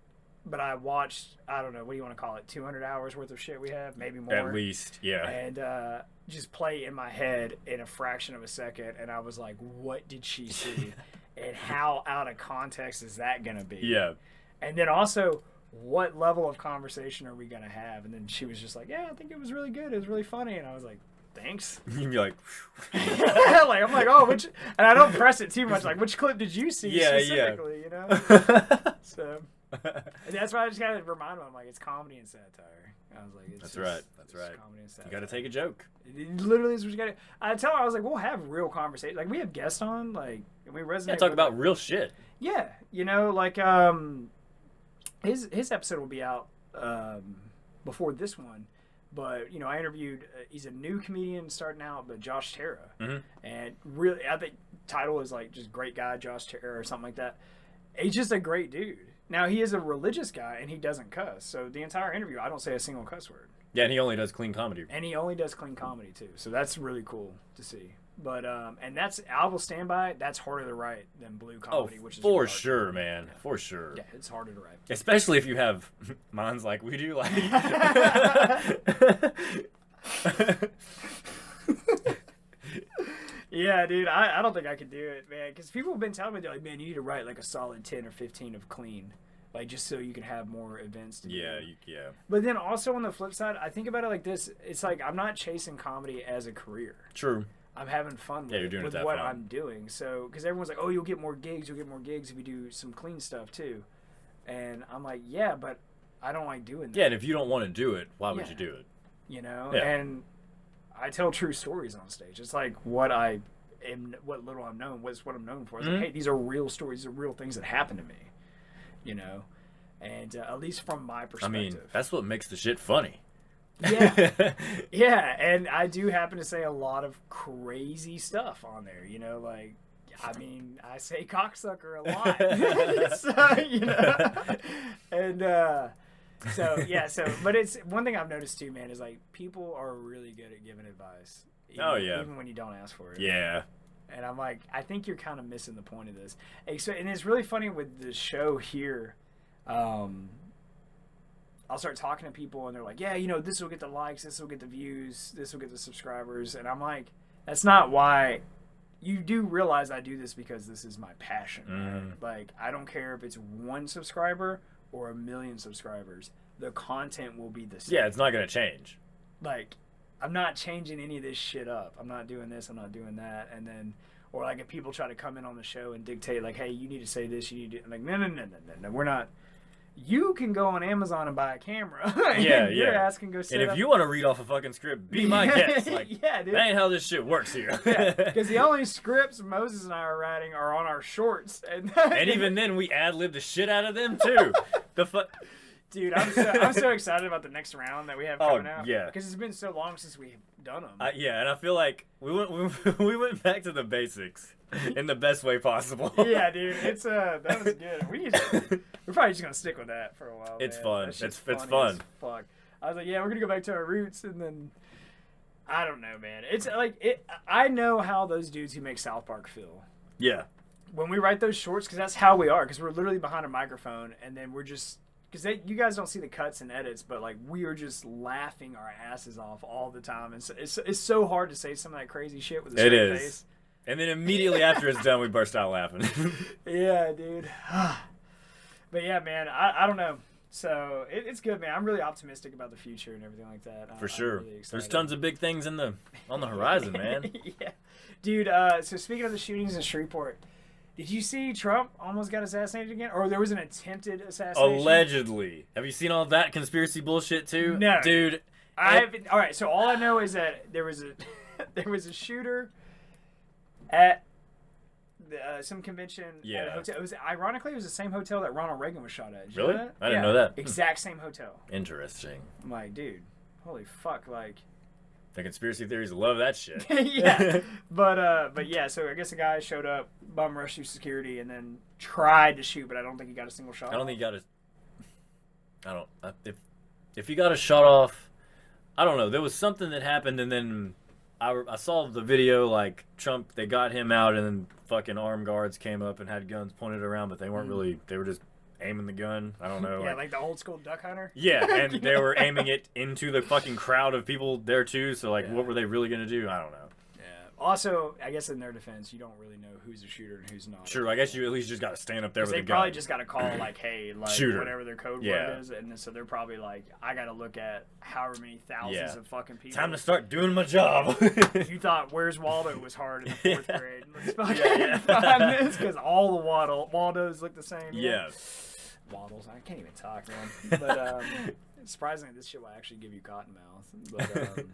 S1: but I watched, I don't know, what do you want to call it, 200 hours worth of shit we have, maybe more.
S2: At least, yeah.
S1: And just play in my head in a fraction of a second, and I was like, what did she see? And how out of context is that going to be?
S2: Yeah.
S1: And then also, what level of conversation are we going to have? And then she was just like, yeah, I think it was really good. It was really funny. And I was like, thanks.
S2: You'd be like,
S1: like I'm like, oh, which, and I don't press it too much. Like, which clip did you see specifically? You know. So and that's why I just gotta remind them. I'm like, it's comedy and satire. I was like,
S2: that's right.
S1: Comedy and satire.
S2: You gotta take a joke.
S1: It literally is what you gotta. I tell her, I was like, we'll have real conversations. Like we have guests on, like, and we resonate.
S2: Yeah, talk about real shit.
S1: Yeah, you know, like his episode will be out before this one. But, you know, I interviewed, he's a new comedian starting out, but Josh Terra.
S2: Mm-hmm.
S1: And really, I think title is like just great guy, Josh Terra or something like that. He's just a great dude. Now, he is a religious guy and he doesn't cuss. So the entire interview, I don't say a single cuss word.
S2: Yeah, and he only does clean comedy.
S1: And he only does clean comedy too. So that's really cool to see. But, and that's, I will stand by it, that's harder to write than blue comedy, which is
S2: for sure, man. Yeah. For sure.
S1: Yeah, it's harder to write.
S2: Especially if you have minds like we do. Like,
S1: yeah, dude, I don't think I could do it, man. Because people have been telling me, they're like, man, you need to write like a solid 10 or 15 of clean. Like, just so you can have more events to do.
S2: Yeah.
S1: But then also on the flip side, I think about it like this. It's like I'm not chasing comedy as a career.
S2: True.
S1: I'm having fun with what I'm doing. So, because everyone's like, oh, you'll get more gigs if you do some clean stuff too. And I'm like, yeah, but I don't like doing that.
S2: Yeah, and if you don't want to do it, why would you do it?
S1: You know?
S2: Yeah.
S1: And I tell true stories on stage. It's like what little I'm known, what I'm known for. It's like, hey, these are real stories, these are real things that happen to me. You know? And at least from my perspective.
S2: I mean, that's what makes the shit funny.
S1: Yeah. Yeah, and I do happen to say a lot of crazy stuff on there, you know, like, I mean, I say cocksucker a lot. So, you know, and but it's one thing I've noticed too, man, is like people are really good at giving advice. Even when you don't ask for it.
S2: Yeah.
S1: And I'm like, I think you're kind of missing the point of this. And it's really funny with the show here. I'll start talking to people and they're like, yeah, you know, this will get the likes, this will get the views, this will get the subscribers. And I'm like, that's not why. You do realize I do this because this is my passion. Right? Like, I don't care if it's 1 subscriber or 1 million subscribers. The content will be the same.
S2: Yeah, it's not going to change.
S1: Like, I'm not changing any of this shit up. I'm not doing this, I'm not doing that. And then, or like if people try to come in on the show and dictate, like, hey, you need to say this, you need to, I'm like, no, we're not. You can go on Amazon and buy a camera.
S2: Yeah.
S1: Your ass can go sit
S2: And if you want to read off a fucking script, be my guest. Like,
S1: yeah, dude.
S2: That ain't how this shit works here.
S1: Because the only scripts Moses and I are writing are on our shorts. And
S2: even then, we ad-lib the shit out of them, too.
S1: Dude, I'm so excited about the next round that we have coming out.
S2: Yeah.
S1: Because it's been so long since we've done them.
S2: Yeah, and I feel like we went back to the basics in the best way possible.
S1: Yeah, dude, that was good. We're probably just gonna stick with that for a while.
S2: It's
S1: man.
S2: fun. It's fun.
S1: Fuck. I was like, yeah, we're gonna go back to our roots, and then I don't know, man. It's like I know how those dudes who make South Park feel.
S2: Yeah.
S1: When we write those shorts, because that's how we are. Because we're literally behind a microphone, and then we're just. Because you guys don't see the cuts and edits, but like we are just laughing our asses off all the time. And it's so hard to say some of that crazy shit with a straight face.
S2: And then immediately after it's done, we burst out laughing.
S1: Yeah, dude. But yeah, man, I don't know. So it's good, man. I'm really optimistic about the future and everything like that.
S2: For sure.
S1: Really
S2: There's tons of big things on the horizon, man.
S1: Yeah, dude. So speaking of the shootings in Shreveport. Did you see Trump almost got assassinated again? Or there was an attempted assassination?
S2: Allegedly. Have you seen all that conspiracy bullshit too?
S1: No.
S2: Dude.
S1: All right, so all I know is that there was a shooter at some convention at a hotel. Ironically, it was the same hotel that Ronald Reagan was shot at. Did you
S2: really?
S1: know that?
S2: I didn't know that.
S1: Exact same hotel.
S2: Interesting.
S1: I'm like, dude, holy fuck, like...
S2: The conspiracy theories love that shit.
S1: Yeah, but yeah. So I guess the guy showed up, bum rushed through security, and then tried to shoot, but I don't think he got a single shot.
S2: I don't think he got a. I don't. If he got a shot off, I don't know. There was something that happened, and then I saw the video. Like Trump, they got him out, and then fucking armed guards came up and had guns pointed around, but they weren't really. They were just aiming the gun. I don't know.
S1: Yeah, like the old school duck hunter.
S2: Yeah, and they were aiming it into the fucking crowd of people there too. So like, what were they really gonna do? I don't know.
S1: Yeah, Also, I guess in their defense, you don't really know who's a shooter and who's not.
S2: Sure, I guess you at least just got to stand up there with a gun.
S1: They probably just got to call, like, hey, like,
S2: shooter.
S1: Whatever their code word is. And so they're probably like, I got to look at however many thousands of fucking people.
S2: Time to start doing my job.
S1: You thought Where's Waldo was hard in the 4th grade. Let's fucking find this, because all the Waldos look the same.
S2: Yeah.
S1: Waddles. I can't even talk, man. But surprisingly, this shit will actually give you cotton mouth. But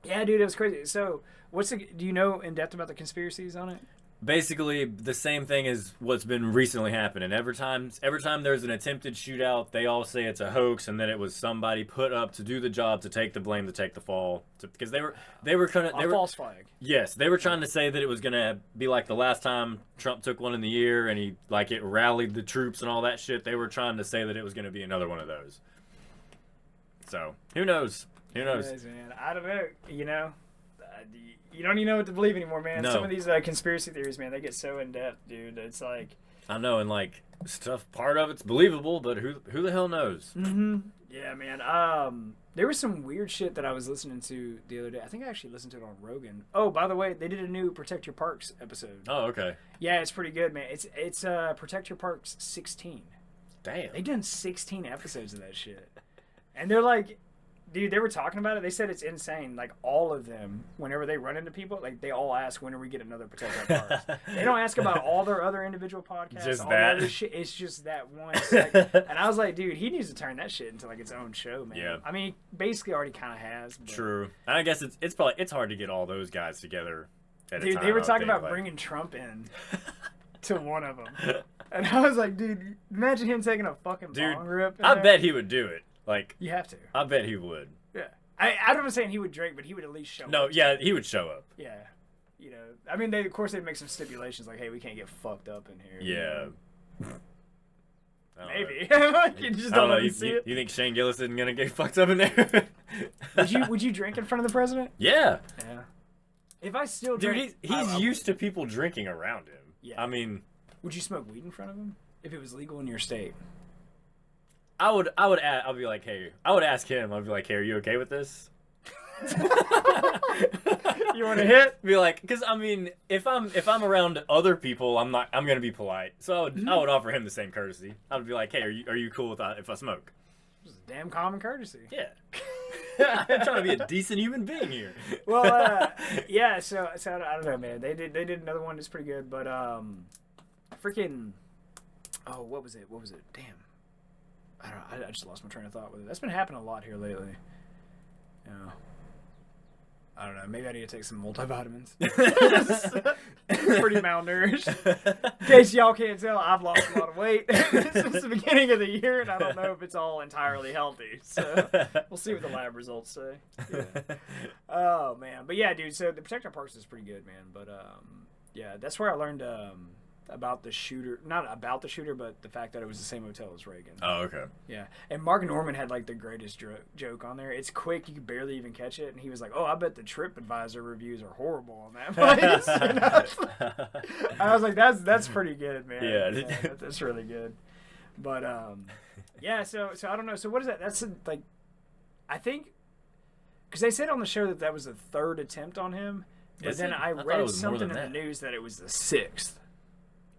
S1: yeah, dude, it was crazy. So, do you know in depth about the conspiracies on it?
S2: Basically, the same thing as what's been recently happening. Every time there's an attempted shootout, they all say it's a hoax, and that it was somebody put up to do the job, to take the blame, to take the fall, because they were
S1: false flag.
S2: Yes, they were trying to say that it was gonna be like the last time Trump took one in the ear, and it rallied the troops and all that shit. They were trying to say that it was gonna be another one of those. So who knows? Who knows?
S1: Yes, man. I don't know. You know, you don't even know what to believe anymore, man.
S2: No.
S1: Some of these conspiracy theories, man, they get so in depth, dude. It's like,
S2: I know, and like stuff. Part of it's believable, but who the hell knows?
S1: Mm-hmm. Yeah, man. There was some weird shit that I was listening to the other day. I think I actually listened to it on Rogan. Oh, by the way, they did a new Protect Your Parks episode.
S2: Oh, okay.
S1: Yeah, it's pretty good, man. It's Protect Your Parks 16.
S2: Damn.
S1: They done 16 episodes of that shit, and they're like. Dude, they were talking about it. They said it's insane. Like, all of them, whenever they run into people, like, they all ask, when are we get another Protect Our Parks? They don't ask about all their other individual podcasts.
S2: Just
S1: all
S2: that.
S1: Other shit. It's just that one. Like, and I was like, dude, he needs to turn that shit into, like, its own show, man.
S2: Yeah.
S1: I mean, he basically already kind of has. But...
S2: True. And I guess it's hard to get all those guys together at a
S1: Dude,
S2: time,
S1: they were
S2: I
S1: talking
S2: think,
S1: about bringing Trump in to one of them. And I was like, dude, imagine him taking a fucking bong rip.
S2: I bet he would do it. Like,
S1: you have to.
S2: I bet he would.
S1: Yeah. I'm not saying he would drink, but he would at least show up.
S2: No, yeah, he would show up.
S1: Yeah. You know, I mean, of course they'd make some stipulations like, hey, we can't get fucked up in here.
S2: Yeah.
S1: Maybe. You just
S2: I don't know.
S1: let me see it.
S2: You think Shane Gillis isn't going to get fucked up in there?
S1: Would you drink in front of the president?
S2: Yeah.
S1: Yeah. If I still
S2: Dude,
S1: drink...
S2: he's used to people drinking around him.
S1: Yeah.
S2: I mean...
S1: Would you smoke weed in front of him? If it was legal in your state?
S2: I'd be like, hey, I would ask him. I'd be like, hey, are you okay with this?
S1: You want to hit?
S2: Be like, because I mean, if I'm around other people, I'm gonna be polite. So I would offer him the same courtesy. I would be like, hey, are you cool with that if I smoke?
S1: It's a damn common courtesy.
S2: Yeah. I'm trying to be a decent human being here.
S1: Well, yeah. So I don't know, man. They did another one that's pretty good, but freaking. Oh, what was it? Damn. I just lost my train of thought with it. That's been happening a lot here lately. Yeah. I don't know. Maybe I need to take some multivitamins. Pretty malnourished. In case y'all can't tell, I've lost a lot of weight since the beginning of the year, and I don't know if it's all entirely healthy. So we'll see what the lab results say. Yeah. Oh man, but yeah, dude. So the Protect Our Parks is pretty good, man. But yeah, that's where I learned about the shooter. Not about the shooter, but the fact that it was the same hotel as Reagan.
S2: Oh, okay.
S1: Yeah, and Mark Norman had like the greatest joke on there. It's quick; you could barely even catch it, and he was like, "Oh, I bet the TripAdvisor reviews are horrible on that place." I was like, "That's pretty good, man." Yeah, that's really good. But yeah. So I don't know. So what is that? That's like, I think, because they said on the show that was the 3rd attempt on him, but then I read something in the news that it was the 6th.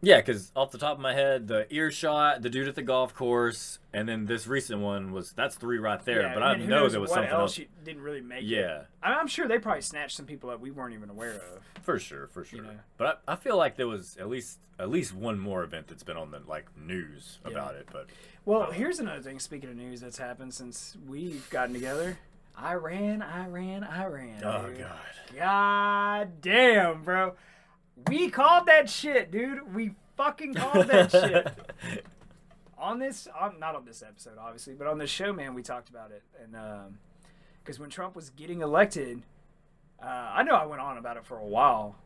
S2: Yeah, because off the top of my head, the earshot, the dude at the golf course, and then this recent one that's 3 right there. Yeah, but I know there was something else.
S1: You didn't really make it.
S2: Yeah.
S1: I'm sure they probably snatched some people that we weren't even aware of.
S2: For sure. You know? But I feel like there was at least one more event that's been on the news about it. But
S1: here's another thing. Speaking of news that's happened since we've gotten together. Iran.
S2: Oh
S1: dude.
S2: God.
S1: God damn, bro. We called that shit, dude. We fucking called that shit. Not on this episode, obviously, but on this show, man, we talked about it. And because when Trump was getting elected, I know I went on about it for a while.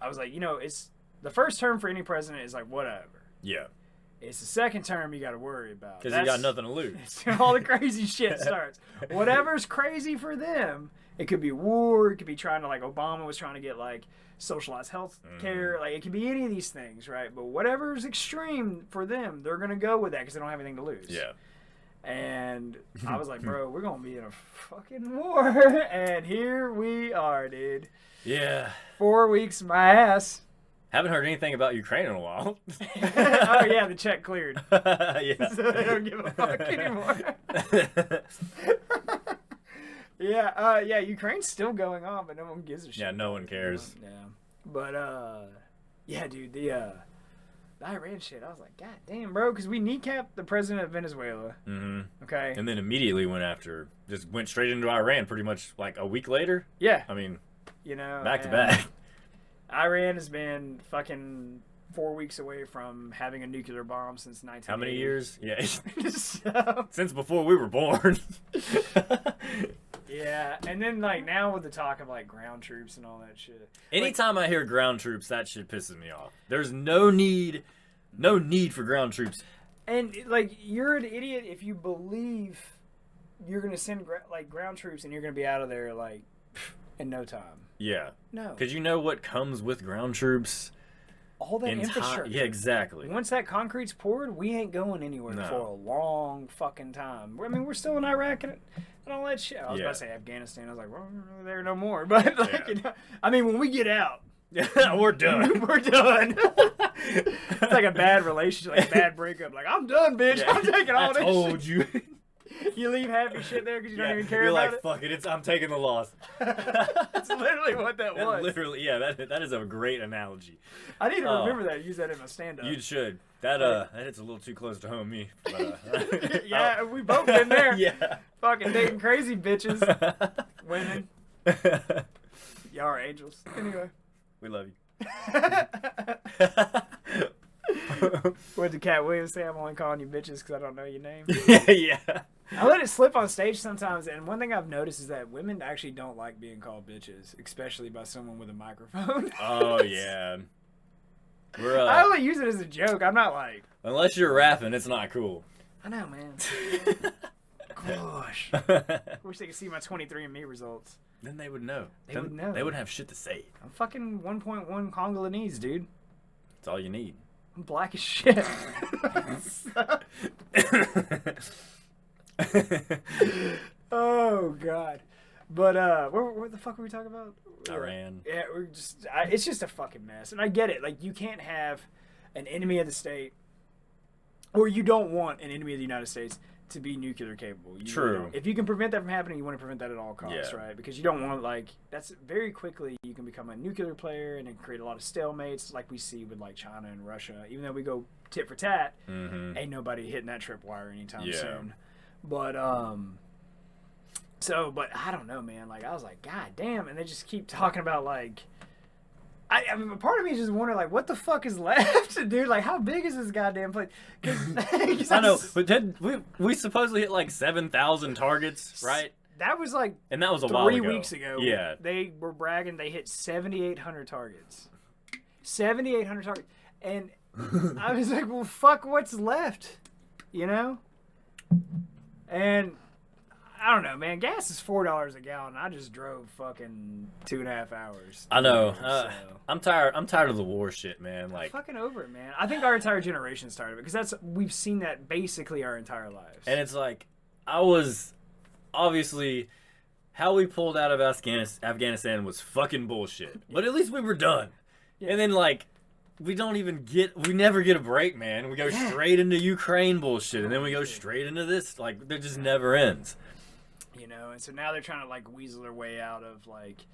S1: I was like, it's the first term for any president is like whatever.
S2: Yeah.
S1: It's the second term you got to worry about.
S2: Because you got nothing to lose.
S1: All the crazy shit starts. Whatever's crazy for them, it could be war, it could be trying to, Obama was trying to get, socialized health care. It could be any of these things, right? But whatever's extreme for them, they're going to go with that because they don't have anything to lose.
S2: Yeah.
S1: And I was like, bro, we're going to be in a fucking war. And here we are, dude.
S2: Yeah.
S1: 4 weeks, my ass.
S2: Haven't heard anything about Ukraine in a while.
S1: Oh, yeah, the check cleared.
S2: Yeah.
S1: So they don't give a fuck anymore. Yeah, Ukraine's still going on, but no one gives a shit.
S2: Yeah, no one cares.
S1: Yeah. But, yeah, dude, the Iran shit, I was like, God damn, bro, because we kneecapped the president of Venezuela.
S2: Mm-hmm.
S1: Okay.
S2: And then immediately just went straight into Iran pretty much like a week later.
S1: Yeah.
S2: I mean,
S1: you know,
S2: back to back.
S1: Iran has been fucking 4 weeks away from having a nuclear bomb since 1980.
S2: How many years? Yeah.
S1: So,
S2: Since before we were born.
S1: yeah, and then like now with the talk of like ground troops and all that shit.
S2: Anytime I hear ground troops, that shit pisses me off. There's no need for ground troops.
S1: And like you're an idiot if you believe you're gonna send ground troops and you're gonna be out of there like in no time.
S2: Yeah.
S1: No.
S2: Because you know what comes with ground troops?
S1: All that infrastructure.
S2: Yeah, exactly.
S1: Once that concrete's poured, we ain't going anywhere for a long fucking time. I mean, we're still in Iraq and all that shit. I was about to say Afghanistan. I was like, well, we're not really there no more. But like, you know, I mean, when we get out,
S2: we're done.
S1: We're done. It's like a bad relationship, like a bad breakup. Like, I'm done, bitch.
S2: Yeah.
S1: I'm taking all this shit.
S2: I told you.
S1: You leave half your shit there because you don't even care
S2: you're
S1: about
S2: like,
S1: it?
S2: fuck it, I'm taking the loss.
S1: That's literally what that was.
S2: Literally, yeah, that is a great analogy.
S1: I need to remember that. Use that in my stand-up.
S2: You should. That hits a little too close to home me. But,
S1: yeah, we both been there.
S2: Yeah.
S1: Fucking dating crazy bitches. Women. Y'all are angels. Anyway.
S2: We love you.
S1: What did Cat Williams say? I'm only calling you bitches because I don't know your name.
S2: Yeah.
S1: I let it slip on stage sometimes, and one thing I've noticed is that women actually don't like being called bitches, especially by someone with a microphone.
S2: Oh, yeah.
S1: I only use it as a joke. I'm not like...
S2: Unless you're rapping, it's not cool.
S1: I know, man. Gosh. Wish they could see my 23andMe results.
S2: Then they would know.
S1: They would know.
S2: They wouldn't have shit to say.
S1: I'm fucking 1.1 Congolese, dude.
S2: That's all you need.
S1: I'm black as shit. Oh, God. But, what the fuck were we talking about?
S2: Iran.
S1: Yeah, it's just a fucking mess. And I get it. Like, you can't have an enemy of the state, or you don't want an enemy of the United States to be nuclear capable.
S2: True.
S1: If you can prevent that from happening, you want to prevent that at all costs, right? Because you don't want, like, that's very quickly you can become a nuclear player and it create a lot of stalemates like we see with, like, China and Russia. Even though we go tit for tat, ain't nobody hitting that tripwire anytime soon. But, but I don't know, man. Like, I was like, God damn. And they just keep talking about, like, I mean, part of me is just wondering, like, what the fuck is left, dude? Like, how big is this goddamn place? Cause
S2: I know, but we supposedly hit like 7,000 targets, right?
S1: That was like,
S2: and that was a while ago.
S1: 3 weeks ago.
S2: Yeah,
S1: they were bragging they hit 7,800 targets. 7,800 targets, and I was like, well, fuck, what's left? You know? And I don't know, man. Gas is $4 a gallon. I just drove fucking 2.5 hours.
S2: I know.
S1: So.
S2: I'm tired of the war shit, man. Like,
S1: I'm fucking over it, man. I think our entire generation's tired of it because we've seen that basically our entire lives.
S2: And it's like, I was obviously how we pulled out of Afghanistan was fucking bullshit. But at least we were done. Yeah. And then like, we never get a break, man. We go straight into Ukraine bullshit, and then we go straight into this. Like, it just never ends.
S1: You know, and so now they're trying to, like, weasel their way out of, like,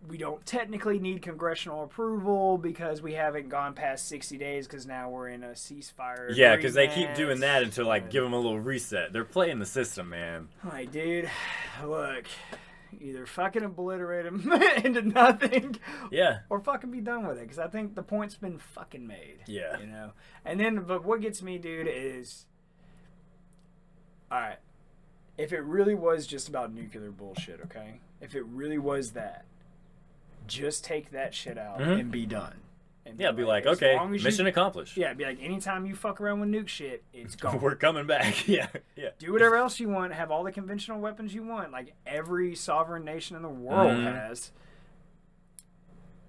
S1: we don't technically need congressional approval because we haven't gone past 60 days because now we're in a ceasefire.
S2: Yeah, because they keep doing that until, like, give them a little reset. They're playing the system, man.
S1: Like, dude, look, either fucking obliterate them into nothing, or fucking be done with it, because I think the point's been fucking made.
S2: Yeah.
S1: You know? And then, but what gets me, dude, is, all right, if it really was just about nuclear bullshit, okay? If it really was that, just take that shit out and be done. And
S2: be like, okay, mission accomplished.
S1: Yeah, be like, anytime you fuck around with nuke shit, it's gone.
S2: We're coming back. Yeah.
S1: Do whatever else you want. Have all the conventional weapons you want, like every sovereign nation in the world has.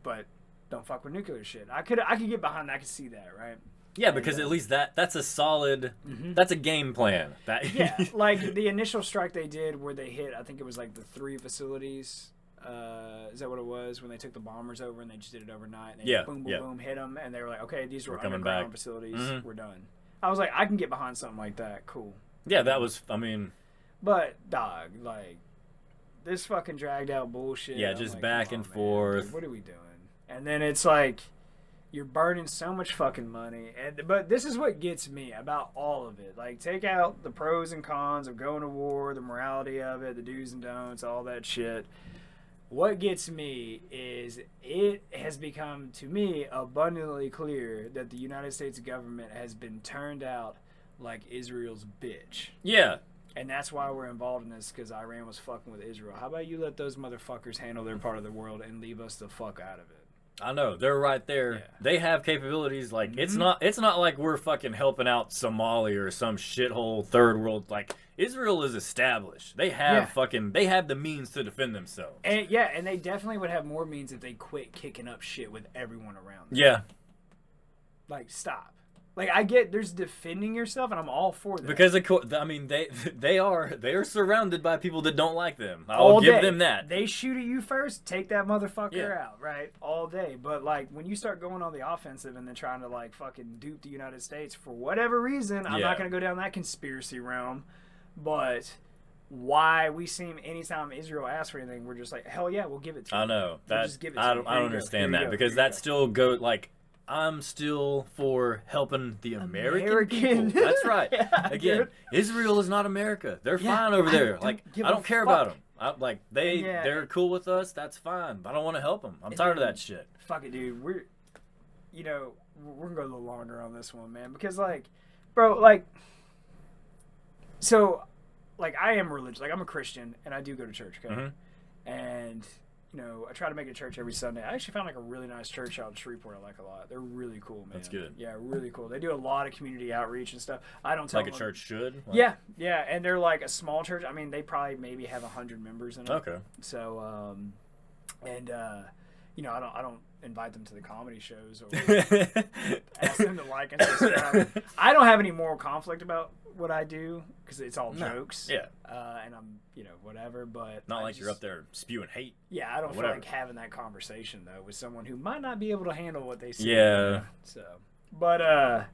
S1: But don't fuck with nuclear shit. I could get behind that. I could see that, right?
S2: Yeah, because at least that's a solid, that's a game plan.
S1: Yeah, like the initial strike they did where they hit, I think it was like the 3 facilities. Is that what it was when they took the bombers over and they just did it overnight? And they boom, boom, boom, hit them, and they were like, okay, these were underground facilities. We're done. I was like, I can get behind something like that. Cool.
S2: Yeah, that was, I mean.
S1: But, dog, like, this fucking dragged out bullshit.
S2: Yeah, just like, back and forth.
S1: Dude, what are we doing? And then it's like, you're burning so much fucking money. But this is what gets me about all of it. Like, take out the pros and cons of going to war, the morality of it, the do's and don'ts, all that shit. What gets me is it has become, to me, abundantly clear that the United States government has been turned out like Israel's bitch.
S2: Yeah.
S1: And that's why we're involved in this, because Iran was fucking with Israel. How about you let those motherfuckers handle their part of the world and leave us the fuck out of it?
S2: I know, they're right there. Yeah. They have capabilities. Like it's not like we're fucking helping out Somalia or some shithole third world. Like Israel is established. They have they have the means to defend themselves.
S1: And and they definitely would have more means if they quit kicking up shit with everyone around them.
S2: Yeah.
S1: Like stop. Like I get there's defending yourself, and I'm all for that.
S2: Because of course, I mean they are surrounded by people that don't like them. I'll give them that.
S1: They shoot at you first, take that motherfucker out, right? All day. But like when you start going on the offensive and then trying to like fucking dupe the United States for whatever reason, I'm not gonna go down that conspiracy realm. But why we seem anytime Israel asks for anything, we're just like hell yeah, we'll give it to you.
S2: I know that.
S1: Just give it
S2: I
S1: to
S2: don't understand that because that still goes like. I'm still for helping the American people. That's right. Again, dude. Israel is not America. They're fine over there. Like I don't care about them. They're cool with us. That's fine. I don't want to help them. I'm tired of that shit.
S1: Fuck it, dude. We're gonna go a little longer on this one, man, because like, bro, like, so, like, I am religious. Like, I'm a Christian and I do go to church, okay, and. You know, I try to make it to church every Sunday. I actually found like a really nice church out in Shreveport I like a lot. They're really cool, man.
S2: That's good.
S1: Yeah, really cool. They do a lot of community outreach and stuff. I don't tell
S2: like
S1: them.
S2: A church should?
S1: Like... Yeah, and they're like a small church. I mean, they probably maybe have 100 members in it.
S2: Okay.
S1: So, you know, I don't invite them to the comedy shows or ask them to like and subscribe. I don't have any moral conflict about what I do because it's all jokes.
S2: Yeah.
S1: And I'm, you know, whatever, but
S2: not like you're up there spewing hate.
S1: Yeah, I don't feel like having that conversation though with someone who might not be able to handle what they say.
S2: Yeah.
S1: So, but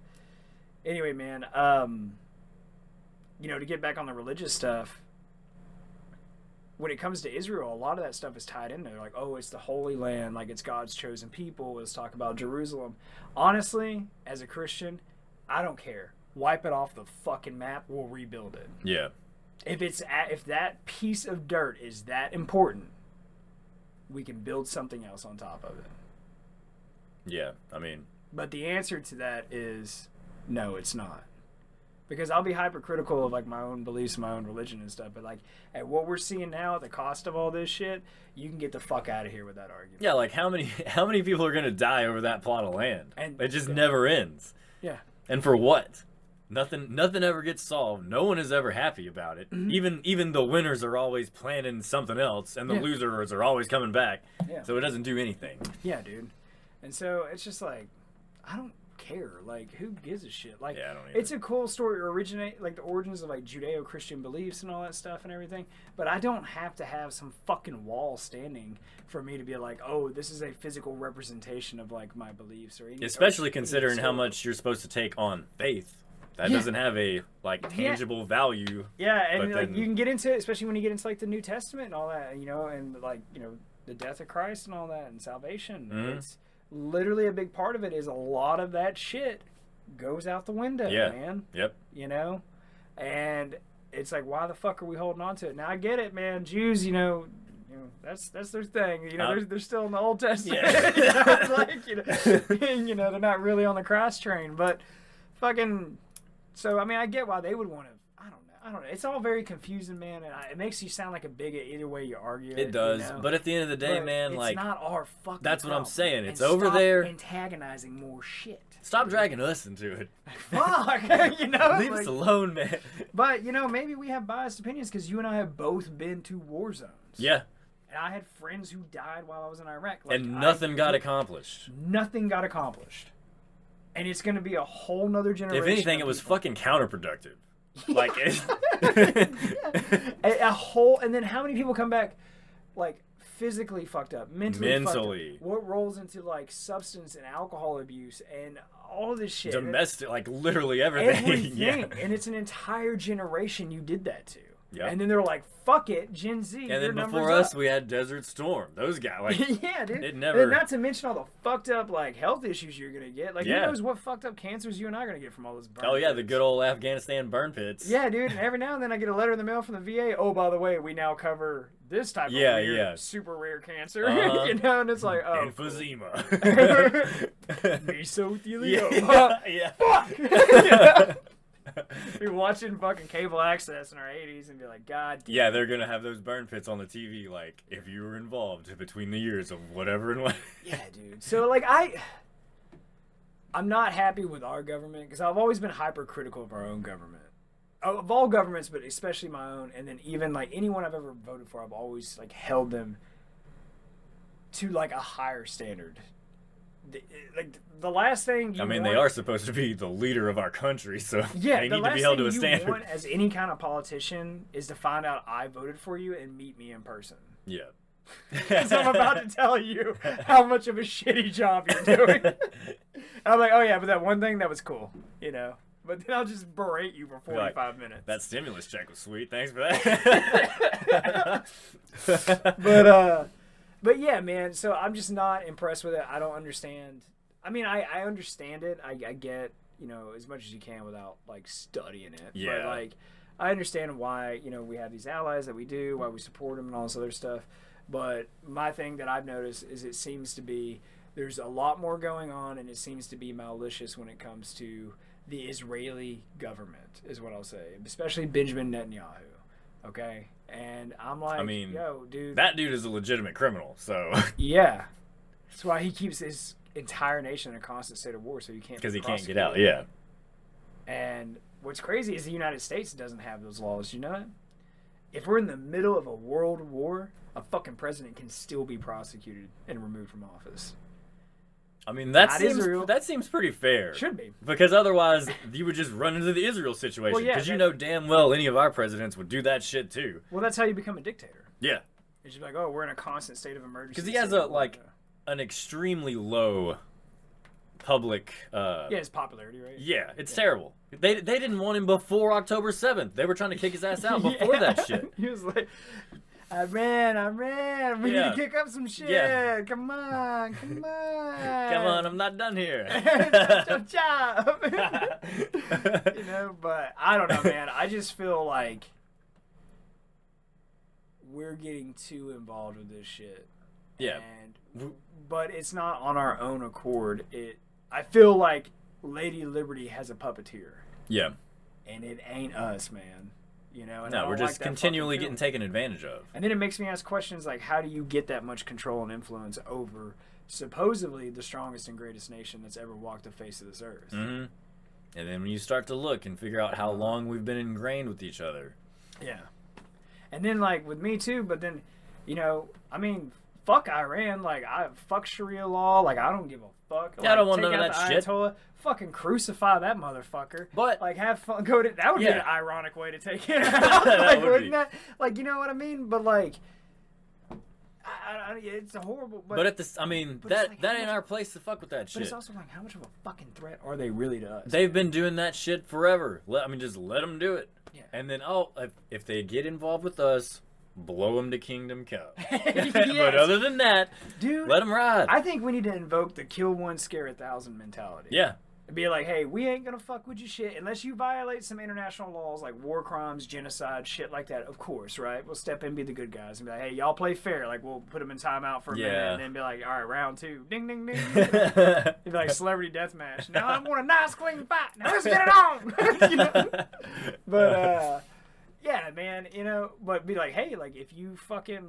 S1: anyway, man, you know, to get back on the religious stuff, when it comes to Israel, a lot of that stuff is tied in there. Like, oh, it's the Holy Land, like it's God's chosen people. Let's talk about Jerusalem. Honestly, as a Christian, I don't care. Wipe it off the fucking map. We'll rebuild it.
S2: Yeah.
S1: If that piece of dirt is that important, we can build something else on top of it.
S2: Yeah, I mean.
S1: But the answer to that is no, it's not. Because I'll be hypercritical of like my own beliefs, my own religion and stuff. But like at what we're seeing now, at the cost of all this shit, you can get the fuck out of here with that argument.
S2: Yeah, like how many people are gonna die over that plot of land? And it just never ends.
S1: Yeah.
S2: And for what? Nothing ever gets solved. No one is ever happy about it. Even the winners are always planning something else, and the losers are always coming back. Yeah. So it doesn't do anything.
S1: Yeah, dude. And so it's just like, I don't care. Like, who gives a shit? Like,
S2: I don't either.
S1: It's a cool story like the origins of like Judeo-Christian beliefs and all that stuff and everything. But I don't have to have some fucking wall standing for me to be like, oh, this is a physical representation of like my beliefs or anything.
S2: Especially considering how much you're supposed to take on faith. That doesn't have a like tangible value.
S1: Yeah, and like you can get into it, especially when you get into like the New Testament and all that, you know, and like, you know, the death of Christ and all that and salvation. It's literally a big part of it is a lot of that shit goes out the window, man. Yep. You know? And it's like, why the fuck are we holding on to it? Now I get it, man. Jews, you know, that's their thing. You know, they're still in the Old Testament. Yeah. Like, you know, they're not really on the cross train, but fucking. So I mean, I get why they would want to. I don't know. It's all very confusing, man, and it makes you sound like a bigot either way you argue it.
S2: It does, you know? But at the end of the day, man,
S1: it's
S2: like
S1: not our fucking.
S2: That's
S1: problem.
S2: What I'm saying. It's
S1: and
S2: over
S1: stop
S2: there.
S1: Antagonizing more shit.
S2: Stop dragging us into it.
S1: Fuck, you know.
S2: Leave us alone, man.
S1: But you know, maybe we have biased opinions because you and I have both been to war zones.
S2: Yeah.
S1: And I had friends who died while I was in Iraq. Like,
S2: and nothing got accomplished.
S1: Nothing got accomplished. And it's going to be a whole nother generation.
S2: If anything, it was fucking counterproductive. Like,
S1: a whole, and then how many people come back, like, physically fucked up, mentally fucked up? What rolls into, like, substance and alcohol abuse and all of this shit.
S2: Domestic, like, literally everything.
S1: Everything.
S2: Yeah.
S1: And it's an entire generation you did that to.
S2: Yep.
S1: And then they're like, fuck it, Gen Z.
S2: And then before us, we had Desert Storm. Those guys, like,
S1: yeah, dude.
S2: It never.
S1: And not to mention all the fucked up like health issues you're gonna get. Like, who knows what fucked up cancers you and I are gonna get from all this burn
S2: pits. The good old Afghanistan burn pits.
S1: Yeah, dude. And every now and then I get a letter in the mail from the VA. Oh, by the way, we now cover this type of weird, super rare cancer. You know, and it's like, oh,
S2: emphysema,
S1: mesothelioma.
S2: Yeah.
S1: Fuck. Be watching fucking cable access in our 80s and be like, God damn.
S2: Yeah, they're gonna have those burn pits on the TV, like, if you were involved between the years of whatever and what.
S1: Yeah, dude. So, like, I'm not happy with our government because I've always been hypercritical of our own government. Of all governments, but especially my own. And then even, like, anyone I've ever voted for, I've always, like, held them to, like, a higher standard. Like, the last thing you want,
S2: they are supposed to be the leader of our country, so
S1: yeah,
S2: they need to be held to a standard.
S1: The last thing you want as any kind of politician is to find out I voted for you and meet me in person.
S2: Yeah.
S1: Because I'm about to tell you how much of a shitty job you're doing. I'm like, oh yeah, but that one thing, that was cool, you know? But then I'll just berate you for 45 minutes.
S2: That stimulus check was sweet, thanks for that.
S1: But yeah, man, so I'm just not impressed with it. I don't understand. I mean, I understand it. I get, you know, as much as you can without, like, studying it.
S2: Yeah.
S1: But, like, I understand why, you know, we have these allies that we do, why we support them and all this other stuff. But my thing that I've noticed is it seems to be there's a lot more going on, and it seems to be malicious when it comes to the Israeli government, is what I'll say. Especially Benjamin Netanyahu, okay? And I'm like, yo, dude.
S2: That dude is a legitimate criminal, so.
S1: Yeah. That's why he keeps his entire nation in a constant state of war, so you can't.
S2: Because he can't get out, yeah.
S1: And what's crazy is the United States doesn't have those laws, you know that? If we're in the middle of a world war, a fucking president can still be prosecuted and removed from office.
S2: I mean, that seems pretty fair.
S1: Should be.
S2: Because otherwise, you would just run into the Israel situation. Because you know damn well any of our presidents would do that shit too.
S1: Well, that's how you become a dictator.
S2: Yeah.
S1: It's just like, oh, we're in a constant state of emergency.
S2: Because he has an extremely low public...
S1: his popularity rate.
S2: Yeah, it's terrible. They didn't want him before October 7th. They were trying to kick his ass out before that shit.
S1: He was like... I ran. We need to kick up some shit. Yeah. Come on.
S2: Come on, I'm not done here.
S1: Good job. You know, but I don't know, man. I just feel like we're getting too involved with this shit.
S2: Yeah.
S1: But it's not on our own accord. I feel like Lady Liberty has a puppeteer.
S2: Yeah.
S1: And it ain't us, man. You know,
S2: no, we're just continually getting taken advantage of.
S1: And then it makes me ask questions like, how do you get that much control and influence over supposedly the strongest and greatest nation that's ever walked the face of this earth?
S2: Mm-hmm. And then when you start to look and figure out how long we've been ingrained with each other.
S1: Yeah. And then, like, with me too, but then, you know, I mean, fuck Iran. Like, fuck Sharia law. Like, I don't give a fuck.
S2: Yeah, I don't want none of that shit.
S1: Fucking crucify that motherfucker.
S2: But
S1: like, have fun. That would be an ironic way to take it out. Like, wouldn't that? Like, you know what I mean? But like, it's a horrible. But
S2: at this, I mean, that ain't our place to fuck with that shit.
S1: But it's also like, how much of a fucking threat are they really to us?
S2: They've been doing that shit forever. Just let them do it.
S1: Yeah.
S2: And then, if they get involved with us, blow them to Kingdom Come.
S1: Yes.
S2: But other than that,
S1: dude,
S2: let them ride.
S1: I think we need to invoke the kill one, scare 1,000 mentality.
S2: Yeah.
S1: Be like, hey, we ain't gonna fuck with your shit unless you violate some international laws like war crimes, genocide, shit like that. Of course, right? We'll step in, be the good guys, and be like, hey, y'all play fair. Like, we'll put them in timeout for a minute, and then be like, all right, round 2, ding, ding, ding. It'd be like celebrity deathmatch. Now I want a nice clean fight. Now let's get it on. You know? But yeah, man, you know. But be like, hey, like if you fucking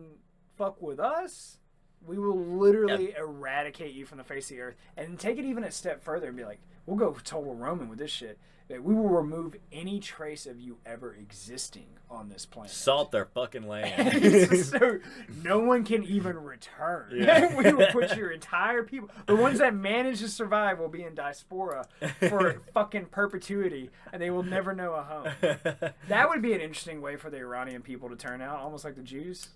S1: fuck with us, we will literally eradicate you from the face of the earth. And take it even a step further and be like, we'll go total Roman with this shit. We will remove any trace of you ever existing on this planet.
S2: Salt their fucking land.
S1: So no one can even return. Yeah. We will put your entire people, the ones that manage to survive, will be in diaspora for fucking perpetuity, and they will never know a home. That would be an interesting way for the Iranian people to turn out, almost like the Jews.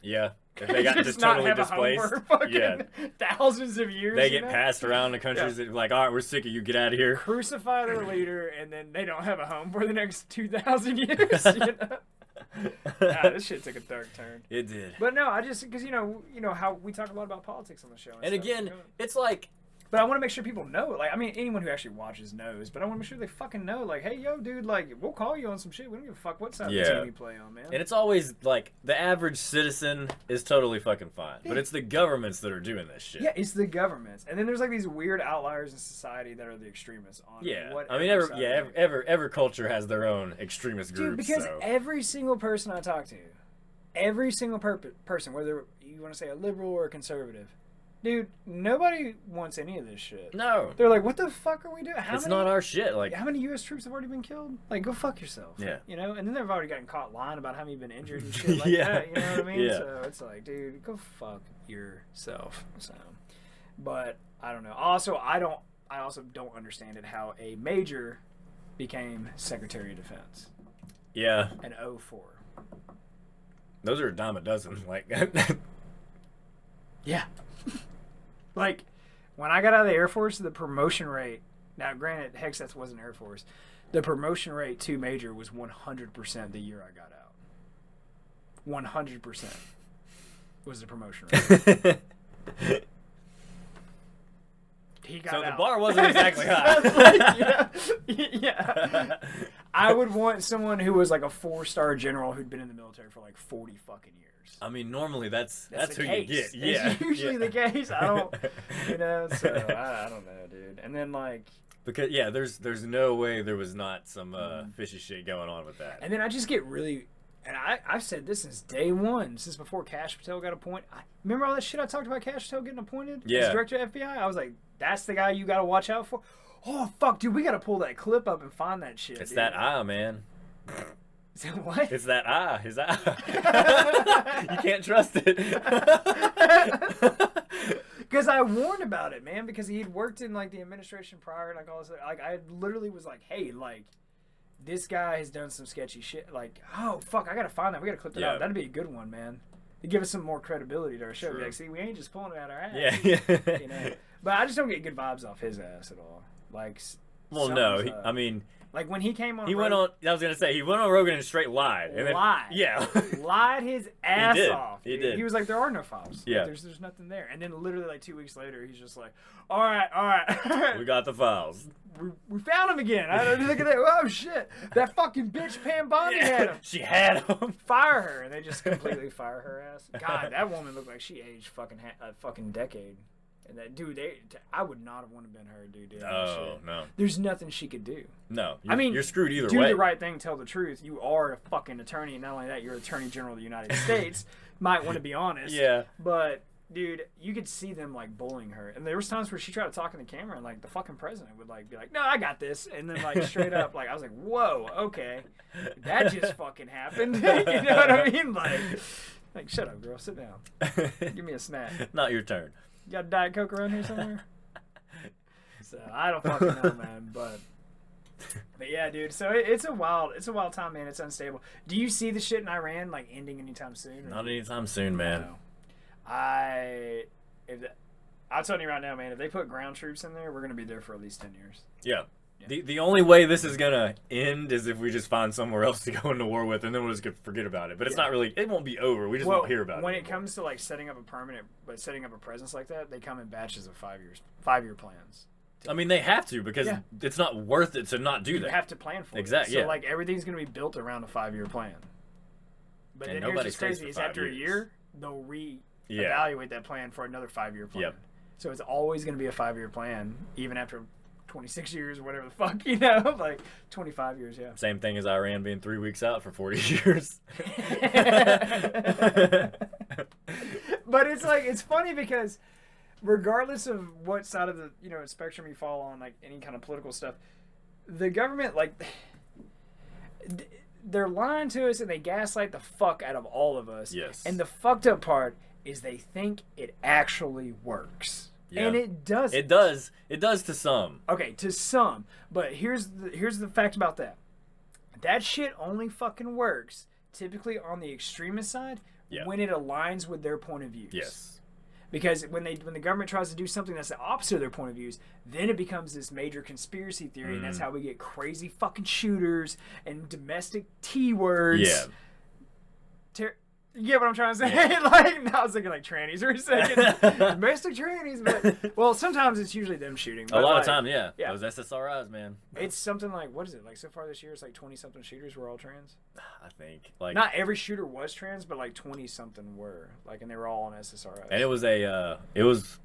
S2: Yeah. If they got just
S1: not
S2: totally
S1: have
S2: displaced.
S1: A home for fucking thousands of years.
S2: They get passed around the countries that like, all right, we're sick of you, get out of here.
S1: Crucify their leader, and then they don't have a home for the next 2,000 years. You know? This shit took a dark turn.
S2: It did.
S1: But no, I just, because you know how we talk a lot about politics on the show.
S2: And again, it's like,
S1: but I want to make sure people know. Like, I mean, anyone who actually watches knows, but I want to make sure they fucking know. Like, hey, yo, dude, like, we'll call you on some shit. We don't give a fuck what side of the team you play on, man.
S2: And it's always like the average citizen is totally fucking fine, but it's the governments that are doing this shit.
S1: Yeah, it's the governments, and then there's like these weird outliers in society that are the extremists on.
S2: Yeah, I mean, every culture has their own extremist groups.
S1: Dude, because every single person I talk to, every single person, whether you want to say a liberal or a conservative. Dude, nobody wants any of this shit.
S2: No.
S1: They're like, what the fuck are we doing?
S2: It's not our shit. Like,
S1: how many U.S. troops have already been killed? Like, go fuck yourself.
S2: Yeah.
S1: You know? And then they've already gotten caught lying about how many have been injured and shit like that. You know what I mean?
S2: Yeah.
S1: So it's like, dude, go fuck yourself. So, but I don't know. Also, I also don't understand it how a major became Secretary of Defense.
S2: Yeah.
S1: An 04.
S2: Those are a dime a dozen. Like,
S1: yeah. Like, when I got out of the Air Force, the promotion rate, now granted, that wasn't Air Force, the promotion rate to major was 100% the year I got out. 100% was the promotion rate. He got
S2: so
S1: out.
S2: The bar wasn't exactly high.
S1: Yeah. I would want someone who was like a 4-star general who'd been in the military for like 40 fucking years.
S2: I mean, normally that's who
S1: case.
S2: you get. Yeah,
S1: it's usually the case. I don't, so I don't know, dude. And then like,
S2: because there's no way there was not some fishy shit going on with that.
S1: And then I just get really, and I've said this since day one, since before Kash Patel got appointed. Remember all that shit I talked about Kash Patel getting appointed as director of FBI? I was like, that's the guy you got to watch out for. Oh fuck, dude, we got to pull that clip up and find that shit.
S2: It's that eye, man.
S1: What?
S2: It's that eye. His eye. You can't trust it.
S1: Because I warned about it, man. Because he'd worked in like the administration prior, like all this. Like I literally was like, hey, like this guy has done some sketchy shit. Like, oh fuck, I gotta find that. We gotta clip that out. That'd be a good one, man. To give us some more credibility to our show. Be like, see, we ain't just pulling it out our ass.
S2: Yeah.
S1: You know. But I just don't get good vibes off his ass at all. Like,
S2: well, no, I mean.
S1: Like when he came on,
S2: he went on Rogan and straight lied. And
S1: lied.
S2: Yeah.
S1: Lied his ass off.
S2: He did.
S1: He was like, there are no files.
S2: Yeah.
S1: Like, there's nothing there. And then literally like 2 weeks later, he's just like, all right.
S2: We got the files.
S1: We found him again. I look at that. Oh shit! That fucking bitch Pam Bondi had him.
S2: She had him.
S1: Fire her, and they just completely fire her ass. God, that woman looked like she aged a fucking decade. And that dude, I would not have wanted to been her, dude.
S2: Oh no.
S1: There's nothing she could do.
S2: No,
S1: I mean,
S2: you're screwed either
S1: do
S2: way.
S1: Do the right thing, tell the truth. You are a fucking attorney, and not only that, you're Attorney General of the United States. Might want to be honest.
S2: Yeah.
S1: But dude, you could see them like bullying her, and there was times where she tried to talk in the camera, and like the fucking president would like be like, "No, I got this," and then like straight up, like I was like, "Whoa, okay, that just fucking happened." You know what I mean? Like, shut up, girl, sit down, give me a snack.
S2: Not your turn.
S1: You got a Diet Coke around here somewhere? So I don't fucking know, man. But yeah, dude. So it's a wild time, man. It's unstable. Do you see the shit in Iran like ending anytime soon?
S2: Not anytime soon, man.
S1: No. I'll tell you right now, man. If they put ground troops in there, we're gonna be there for at least 10 years.
S2: Yeah. The only way this is gonna end is if we just find somewhere else to go into war with, and then we'll just forget about it. But it's not really. It won't be over. We just won't hear about it.
S1: When it comes to like setting up a presence like that, they come in batches of 5-year plans.
S2: I mean, they have to because it's not worth it to not do that.
S1: You have to plan for it.
S2: Exactly.
S1: So like everything's gonna be built around a 5-year plan. But then here's what's crazy: is after a year, they'll evaluate that plan for another 5-year plan.
S2: Yep.
S1: So it's always going to be a 5-year plan, even after 26 years or whatever the fuck, you know? Like 25 years, yeah.
S2: Same thing as Iran being 3 weeks out for 40 years.
S1: But it's like, it's funny because regardless of what side of the spectrum you fall on, like any kind of political stuff, the government, like, they're lying to us and they gaslight the fuck out of all of us.
S2: Yes.
S1: And the fucked up part is they think it actually works. Yeah. And it doesn't.
S2: It does. It does to some.
S1: Okay, to some. But here's the fact about that. That shit only fucking works typically on the extremist side when it aligns with their point of views.
S2: Yes.
S1: Because when the government tries to do something that's the opposite of their point of views, then it becomes this major conspiracy theory, and that's how we get crazy fucking shooters and domestic T-words.
S2: Yeah.
S1: You get what I'm trying to say? Like, I was thinking like trannies for a second. Domestic trannies, but well, sometimes it's usually them shooting.
S2: A lot of times, yeah. Those SSRIs, man.
S1: It's something like, what is it? Like so far this year, it's like 20-something shooters were all trans.
S2: I think like
S1: not every shooter was trans, but like 20-something were like, and they were all on SSRIs.
S2: And it was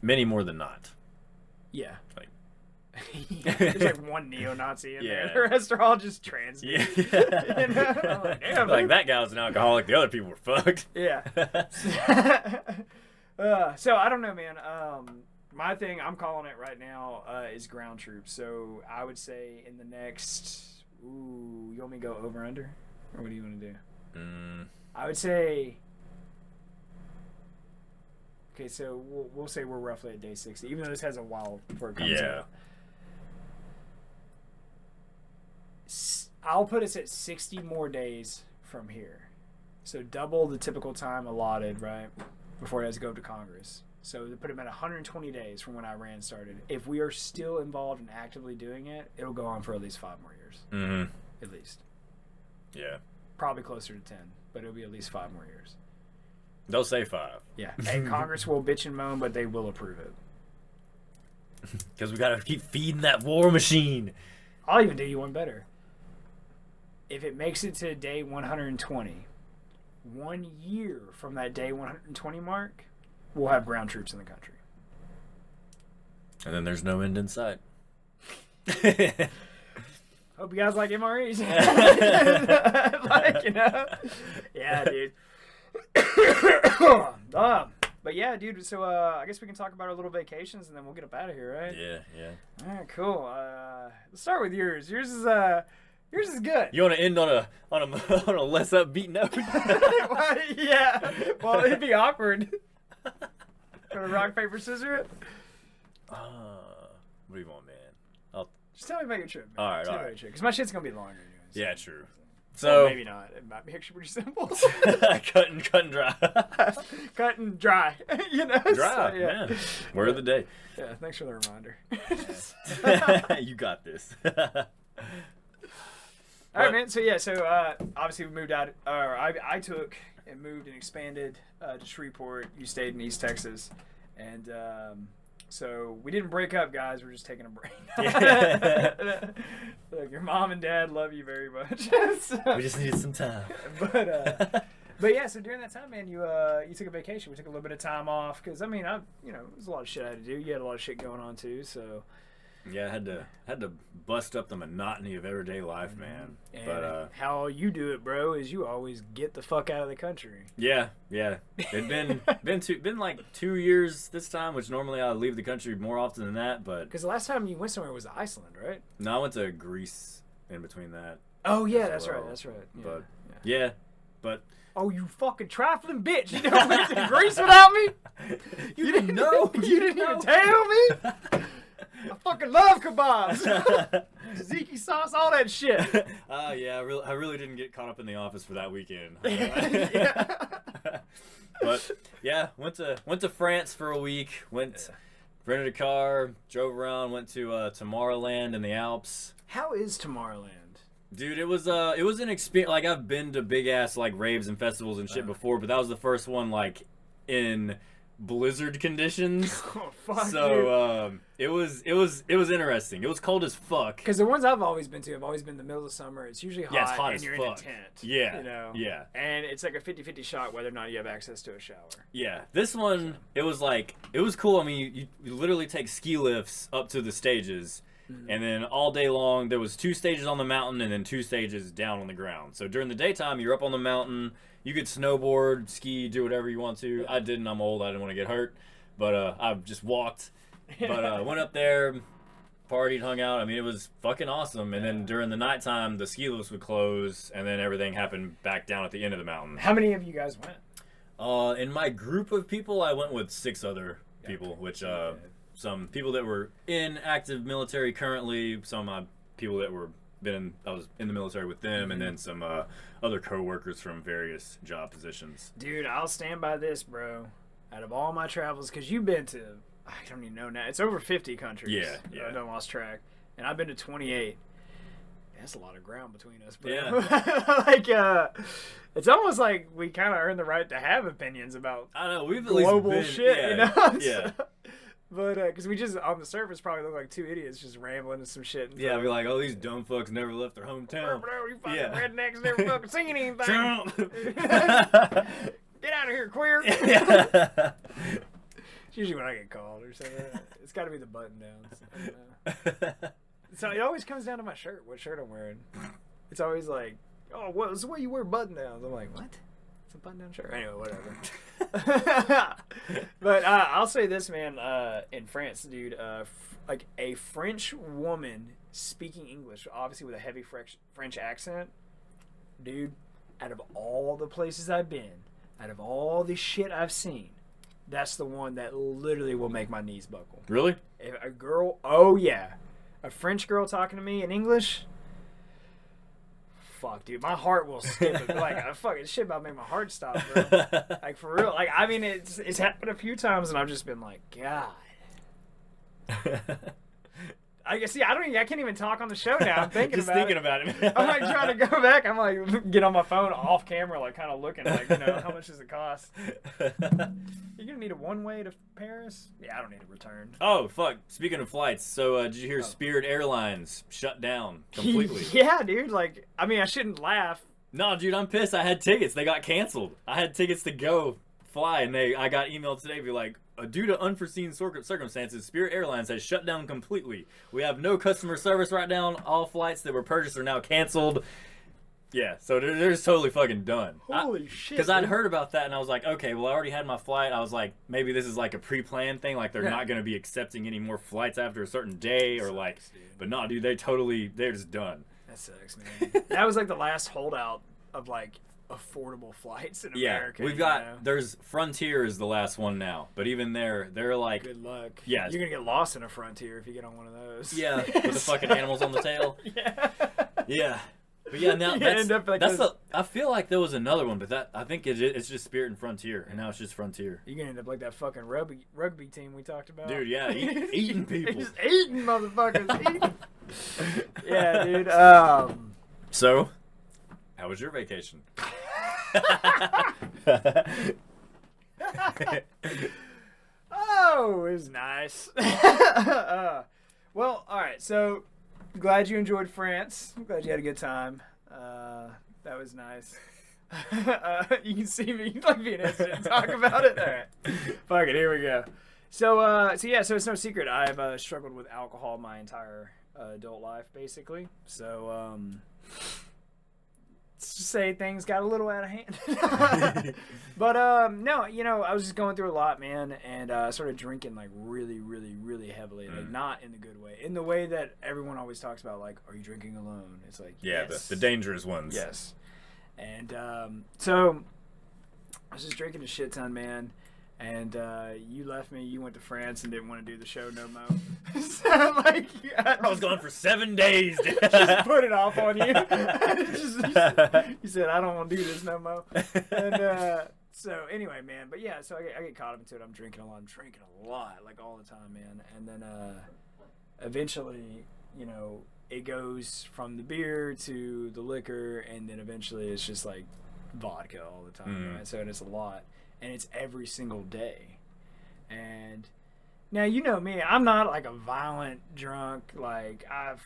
S2: many more than not.
S1: Yeah.
S2: Like.
S1: There's like one neo-Nazi in there. The rest are all just trans.
S2: Yeah.
S1: Like, damn,
S2: like that guy was an alcoholic. The other people were fucked.
S1: Yeah. So I don't know, man. My thing, I'm calling it right now, is ground troops. So I would say in the next, you want me to go over under, or what do you want to do? I would say. Okay, so we'll say we're roughly at day 60, even though this has a while before it comes out. I'll put us at 60 more days from here. So double the typical time allotted, right, before it has to go to Congress. So to put him at 120 days from when Iran started. If we are still involved and actively doing it, it'll go on for at least 5 more years.
S2: Mm-hmm.
S1: At least.
S2: Yeah.
S1: Probably closer to 10, but it'll be at least 5 more years.
S2: They'll say 5.
S1: Yeah. And Congress will bitch and moan, but they will approve it.
S2: Because we got to keep feeding that war machine.
S1: I'll even do you one better. If it makes it to day 120, 1 year from that day 120 mark, we'll have ground troops in the country.
S2: And then there's no end in sight.
S1: Hope you guys like MREs. Yeah, dude. But yeah, dude, so I guess we can talk about our little vacations and then we'll get up out of here, right?
S2: Yeah.
S1: All right, cool. Let's start with yours. Yours is good.
S2: You want to end on a less upbeat note?
S1: Well, yeah. Well, it'd be awkward. Gonna rock, paper, scissors it?
S2: What do you want, man?
S1: Just tell me about your trip, man.
S2: All right.
S1: Because my shit's gonna be longer anyways.
S2: Yeah, true.
S1: So maybe not. It might be actually pretty simple.
S2: cut and dry.
S1: Cut and dry.
S2: Dry.
S1: So, yeah.
S2: Man. Word of the day.
S1: Yeah. Thanks for the reminder.
S2: You got this.
S1: All right, man. So yeah. So obviously we moved out. Or I took and moved and expanded to Shreveport. You stayed in East Texas, and so we didn't break up, guys. We're just taking a break. Look, your mom and dad love you very much. So,
S2: we just needed some time.
S1: But yeah, so during that time, man, you took a vacation. We took a little bit of time off because I mean, there's a lot of shit I had to do. You had a lot of shit going on too, so.
S2: Yeah, I had to bust up the monotony of everyday life, man.
S1: And
S2: but
S1: how you do it, bro, is you always get the fuck out of the country.
S2: Yeah. It'd been like 2 years this time, which normally I leave the country more often than that. But
S1: because the last time you went somewhere was Iceland, right?
S2: No, I went to Greece in between that.
S1: Oh yeah, that's right. Yeah.
S2: But
S1: oh, you fucking trifling bitch! You never went to Greece without me.
S2: You didn't know.
S1: You didn't even tell me. I fucking love kebabs, tzatziki sauce, all that shit.
S2: Yeah, I really didn't get caught up in the office for that weekend.
S1: Yeah.
S2: But yeah, went to France for a week. Rented a car, drove around, went to Tomorrowland in the Alps.
S1: How is Tomorrowland?
S2: Dude, it was an experience. Like I've been to big ass like raves and festivals and shit before, but that was the first one like in blizzard conditions.
S1: Oh fuck!
S2: So it was interesting. It was cold as fuck.
S1: Because the ones I've always been to have always been the middle of summer. It's usually hot,
S2: it's hot
S1: and
S2: as
S1: you're
S2: fuck.
S1: in a tent.
S2: Yeah, yeah.
S1: And it's like a 50-50 shot whether or not you have access to a shower.
S2: Yeah, this one it was cool. I mean, you literally take ski lifts up to the stages. And then all day long, there was 2 stages on the mountain and then 2 stages down on the ground. So during the daytime, you're up on the mountain, you could snowboard, ski, do whatever you want to. I didn't. I'm old. I didn't want to get hurt, but I just walked. But went up there, partied, hung out. I mean, it was fucking awesome. And then during the nighttime, the ski lifts would close, and then everything happened back down at the end of the mountain.
S1: How many of you guys went?
S2: In my group of people, I went with 6 other people, which some people that were in active military currently, some people that I was in the military with them, and then some other co-workers from various job positions.
S1: Dude, I'll stand by this, bro. Out of all my travels, because you've been to, I don't even know now, it's over 50 countries.
S2: Yeah.
S1: I done lost track. And I've been to 28. That's a lot of ground between us, bro.
S2: Yeah.
S1: Like, it's almost like we kind of earn the right to have opinions about
S2: I know, we've at
S1: global
S2: least been,
S1: shit,
S2: yeah,
S1: you know?
S2: Yeah.
S1: But, because we just, on the surface, probably look like 2 idiots just rambling and some shit.
S2: Yeah, I'd be like, oh, these dumb fucks never left their hometown.
S1: Bro, you fucking
S2: Yeah.
S1: rednecks never fucking seen anything.
S2: Trump!
S1: Get out of here, queer.
S2: Yeah.
S1: It's usually when I get called or something. It's got to be the button downs. So it always comes down to my shirt, what shirt I'm wearing. It's always like, oh, what's the way you wear button downs? I'm like, what? It's a button down shirt. Anyway, whatever. But I'll say this, man. In France, dude, like a French woman speaking English, obviously with a heavy French accent, dude, out of all the places I've been, out of all the shit I've seen, that's the one that literally will make my knees buckle.
S2: Really?
S1: If a girl, oh yeah, a French girl talking to me in English, fuck, dude, my heart will skip it. Like, fucking shit about to make my heart stop, bro. Like, for real. Like, I mean, it's happened a few times, and I've just been like, God. I can't even talk on the show now. I'm thinking
S2: Just
S1: about
S2: thinking
S1: it.
S2: about it.
S1: I'm like trying to go back. I'm like get on my phone off camera, like kind of looking, like, you know, how much does it cost? You're gonna need a one-way to Paris? Yeah, I don't need a return.
S2: Oh, fuck. Speaking of flights, so did you hear Spirit Airlines shut down completely?
S1: Yeah, dude. Like, I mean, I shouldn't laugh.
S2: No, dude, I'm pissed. I had tickets. They got canceled. I had tickets to go fly, and I got emailed today be like, due to unforeseen circumstances, Spirit Airlines has shut down completely. We have no customer service right now. All flights that were purchased are now canceled. Yeah, so they're just totally fucking done.
S1: Holy shit.
S2: Because I'd heard about that, and I was like, okay, well, I already had my flight. I was like, maybe this is like a pre-planned thing. Like, they're not going to be accepting any more flights after a certain day. Or like, dude. But no, dude, they're just done.
S1: That sucks, man. That was like the last holdout of like affordable flights in America.
S2: We've got, there's Frontier is the last one now, but even they're like,
S1: good luck.
S2: Yeah,
S1: you're gonna get lost in a Frontier if you get on one of those.
S2: Yeah, with the fucking animals on the tail. Yeah. But yeah, now I feel like there was another one, but I think it's just Spirit and Frontier, and now it's just Frontier.
S1: You're gonna end up like that fucking rugby team we talked about.
S2: Dude, yeah, eating people.
S1: Just eating motherfuckers. Eating. Yeah, dude.
S2: So, how was your vacation?
S1: Oh, it was nice. Well, all right. So, glad you enjoyed France. I'm glad you had a good time. That was nice. You can see me like being hesitant to talk about it. All right. Fuck it. Here we go. So it's no secret. I've struggled with alcohol my entire adult life, basically. So, let's just say things got a little out of hand. But no, you know, I was just going through a lot, man, and I started drinking like really, really, really heavily. Like, not in the good way, in the way that everyone always talks about. Like, are you drinking alone? It's like,
S2: yeah,
S1: yes.
S2: the dangerous ones.
S1: Yes. And so I was just drinking a shit ton, man. And you left me. You went to France and didn't want to do the show no more. So I'm like,
S2: I was gone for 7 days.
S1: Just put it off on you. You said, I don't want to do this no more. And so anyway, man. But yeah, so I get caught up into it. I'm drinking a lot, like all the time, man. And then eventually, you know, it goes from the beer to the liquor, and then eventually it's just like vodka all the time. Right? So it's a lot. And it's every single day. And now, you know me, I'm not like a violent drunk. Like I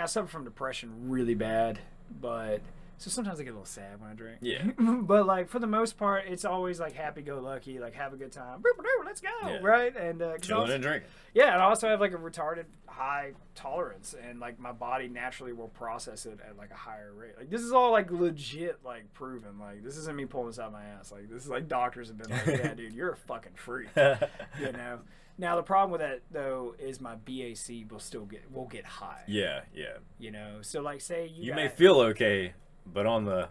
S1: suffer from depression really bad, but So sometimes I get a little sad when I drink.
S2: Yeah.
S1: But like for the most part, it's always like happy-go-lucky, like have a good time. Let's go,
S2: Yeah.
S1: right? And
S2: chilling and drinking.
S1: Yeah, and I also have like a retarded high tolerance, and like my body naturally will process it at like a higher rate. Like this is all like legit, like proven. Like this isn't me pulling this out of my ass. Like this is like doctors have been like, yeah, dude, you're a fucking freak. You know. Now the problem with that though is my BAC will get high.
S2: Yeah.
S1: You know, so like say you
S2: may feel okay, but on the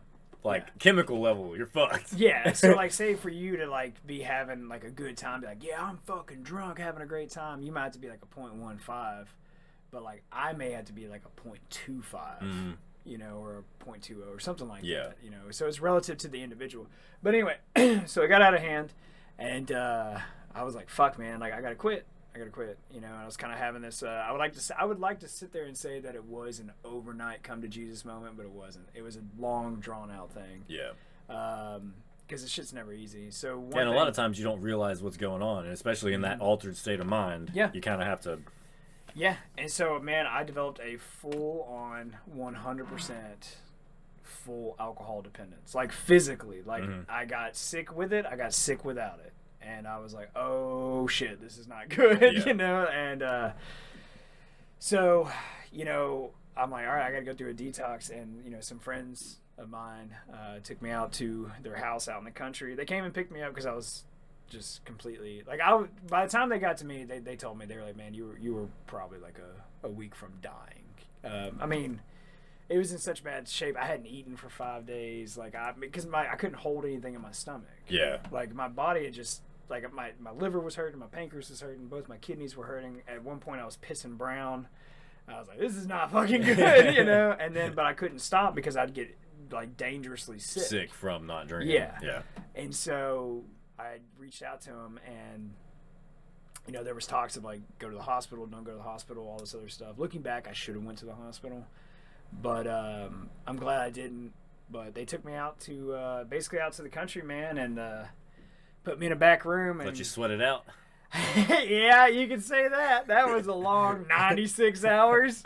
S2: chemical level, you're fucked.
S1: Yeah, so like say for you to like be having like a good time, be like, yeah, I'm fucking drunk, having a great time, you might have to be like a 0.15, but like I may have to be like a 0.25, you know, or a 0.20 or something like that, you know. So it's relative to the individual. But anyway, so it got out of hand, and I was like, fuck, man, like I gotta quit, you know. And I was kind of having this. I would like to sit there and say that it was an overnight come to Jesus moment, but it wasn't. It was a long, drawn out thing.
S2: Yeah.
S1: Because this shit's never easy. So
S2: and a lot of times you don't realize what's going on, and especially in that altered state of mind.
S1: Yeah.
S2: You kind of have to.
S1: Yeah, and so man, I developed a full-on 100% full alcohol dependence, like physically. Like I got sick with it. I got sick without it. And I was like, oh, shit, this is not good, you know? And so, you know, I'm like, all right, I got to go through a detox. And, you know, some friends of mine took me out to their house out in the country. They came and picked me up because I was just completely, like, by the time they got to me, they told me, they were like, man, you were probably like a week from dying. I mean, it was in such bad shape. I hadn't eaten for 5 days, like, because I couldn't hold anything in my stomach.
S2: Yeah.
S1: Like, my body had just... Like my liver was hurting, my pancreas was hurting, both my kidneys were hurting. At one point I was pissing brown. I was like, this is not fucking good, you know? And then, but I couldn't stop because I'd get like dangerously sick.
S2: Sick from not drinking.
S1: Yeah. And so I reached out to him, and, you know, there was talks of like, go to the hospital, don't go to the hospital, all this other stuff. Looking back, I should have went to the hospital, but I'm glad I didn't. But they took me out to, basically out to the country, man, and, put me in a back room and
S2: let you sweat it out.
S1: Yeah, you can say that. That was a long 96 hours.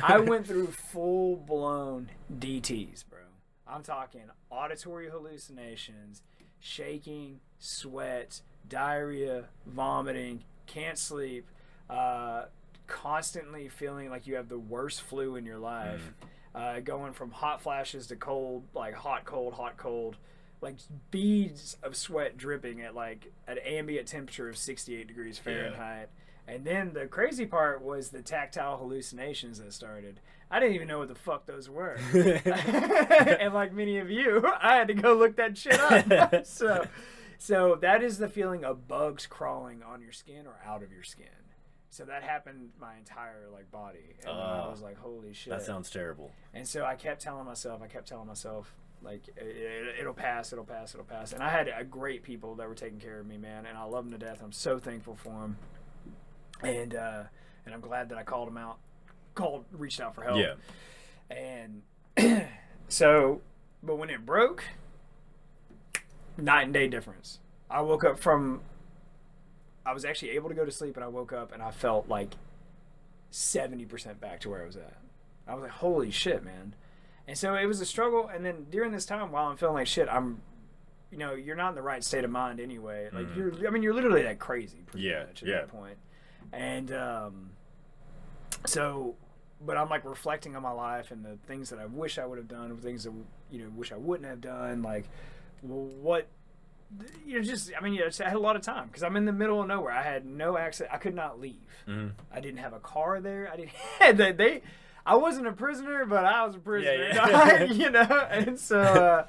S1: I went through full-blown DTs, bro. I'm talking auditory hallucinations, shaking, sweat, diarrhea, vomiting, can't sleep, constantly feeling like you have the worst flu in your life, going from hot flashes to cold, like hot, cold, like beads of sweat dripping at like an ambient temperature of 68 degrees Fahrenheit. Yeah. And then the crazy part was the tactile hallucinations that started. I didn't even know what the fuck those were. And like many of you, I had to go look that shit up. So that is the feeling of bugs crawling on your skin or out of your skin. So that happened my entire like body. And I was like, holy shit.
S2: That sounds terrible.
S1: And so I kept telling myself, like, it'll pass. And I had great people that were taking care of me, man, and I love them to death. I'm so thankful for them. And I'm glad that I called them out, reached out for help.
S2: Yeah.
S1: And so, but when it broke, night and day difference. I woke up I was actually able to go to sleep, and I woke up and I felt like 70% back to where I was at. I was like, holy shit, man. And so it was a struggle. And then during this time, while I'm feeling like shit, you know, you're not in the right state of mind anyway. Like you're literally that crazy pretty much at that point. And so, but I'm like reflecting on my life and the things that I wish I would have done, things that, you know, wish I wouldn't have done. Like, what, you know, just, I mean, I had a lot of time because I'm in the middle of nowhere. I had no access. I could not leave. I didn't have a car there. I wasn't a prisoner, but I was a prisoner, you know? And so,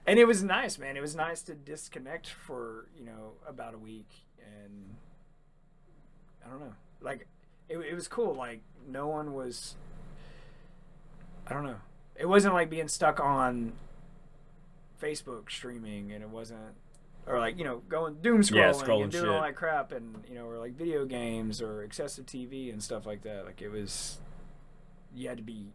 S1: and it was nice, man. It was nice to disconnect for, you know, about a week. And I don't know, like, it was cool. Like, no one was, I don't know. It wasn't like being stuck on Facebook streaming, and it wasn't, or like, you know, going doom scrolling and doing all that crap, and, you know, or like video games or excessive TV and stuff like that. Like, it was, you had to be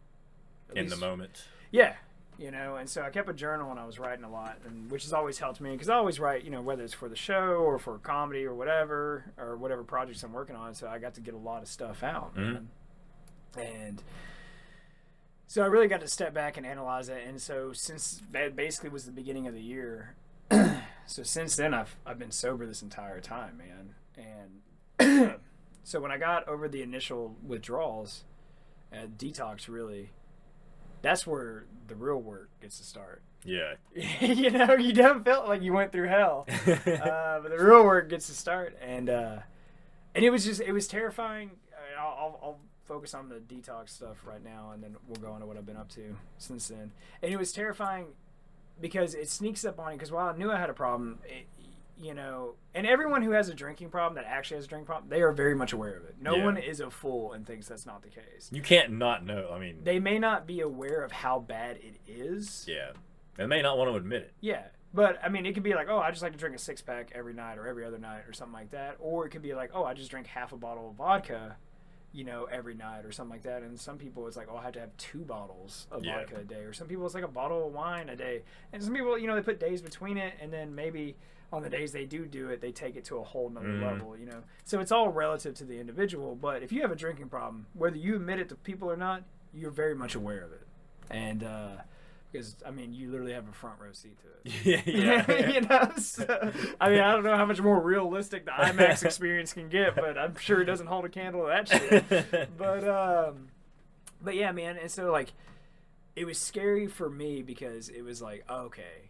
S2: in the moment.
S1: Yeah, you know. And so I kept a journal, and I was writing a lot, and which has always helped me because I always write, you know, whether it's for the show or for comedy or whatever projects I'm working on. So I got to get a lot of stuff out, man. And So I really got to step back and analyze it. And so since that basically was the beginning of the year, so since then I've been sober this entire time, man. And so when I got over the initial withdrawals, detox really, that's where the real work gets to start.
S2: Yeah.
S1: You know, you don't feel like you went through hell, but the real work gets to start. And it was terrifying. I'll focus on the detox stuff right now, and then we'll go on to what I've been up to since then. And it was terrifying because it sneaks up on you. Because while I knew I had a problem, you know, and everyone who has a drinking problem that actually has a drinking problem, they are very much aware of it. No one is a fool and thinks that's not the case.
S2: You can't not know. I mean,
S1: they may not be aware of how bad it is.
S2: Yeah. They may not want to admit it.
S1: Yeah. But, I mean, it could be like, oh, I just like to drink a six-pack every night or every other night or something like that. Or it could be like, oh, I just drink half a bottle of vodka, you know, every night or something like that. And some people, it's like, oh, I have to have 2 bottles of vodka a day. Or some people, it's like a bottle of wine a day. And some people, you know, they put days between it. And then maybe on the days they do it, they take it to a whole nother level, you know. So it's all relative to the individual. But if you have a drinking problem, whether you admit it to people or not, you're very much aware of it. And, because, I mean, you literally have a front row seat to it.
S2: Yeah.
S1: You know? So, I mean, I don't know how much more realistic the IMAX experience can get, but I'm sure it doesn't hold a candle to that shit. But yeah, man. And so, like, it was scary for me because it was like, okay,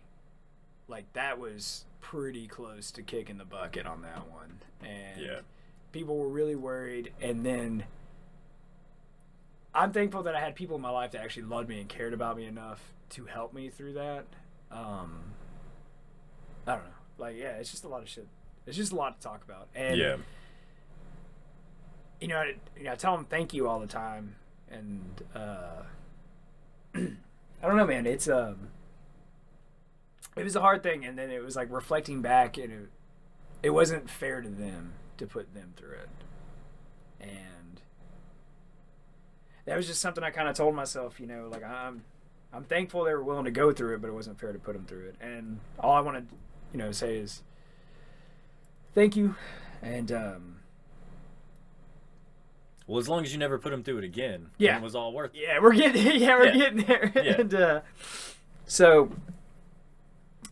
S1: like, that was pretty close to kicking the bucket on that one. And people were really worried. And then I'm thankful that I had people in my life that actually loved me and cared about me enough to help me through that. I don't know. Like, yeah, it's just a lot of shit. It's just a lot to talk about. And, you know, I tell them thank you all the time. And, I don't know, man. It was a hard thing. And then it was like reflecting back, and it wasn't fair to them to put them through it. And that was just something I kind of told myself, you know, like, I'm thankful they were willing to go through it, but it wasn't fair to put them through it. And all I want to, you know, say is thank you. And
S2: well, as long as you never put them through it again, it was all worth it.
S1: Yeah, we're getting there.
S2: Yeah.
S1: And so,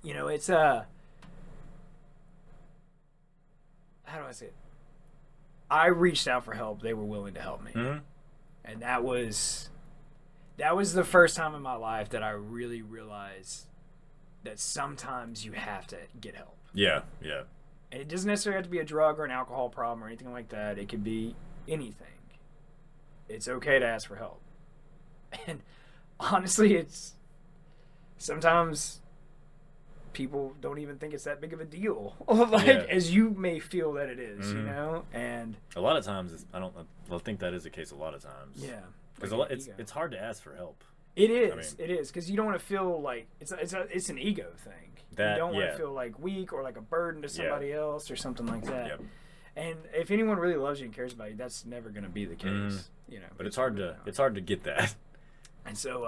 S1: you know, it's how do I say it? I reached out for help. They were willing to help me, and that was the first time in my life that I really realized that sometimes you have to get help. Yeah. And it doesn't necessarily have to be a drug or an alcohol problem or anything like that. It could be anything. It's okay to ask for help. And honestly, it's sometimes people don't even think it's that big of a deal, as you may feel that it is, you know? And
S2: a lot of times, I think that is the case a lot of times.
S1: Yeah.
S2: Because it's hard to ask for help.
S1: It is. It is, because you don't want to feel like it's an ego thing. You don't want to feel like weak or like a burden to somebody else or something like that. Yep. And if anyone really loves you and cares about you, that's never going to be the case. You know.
S2: But it's hard to get that.
S1: And so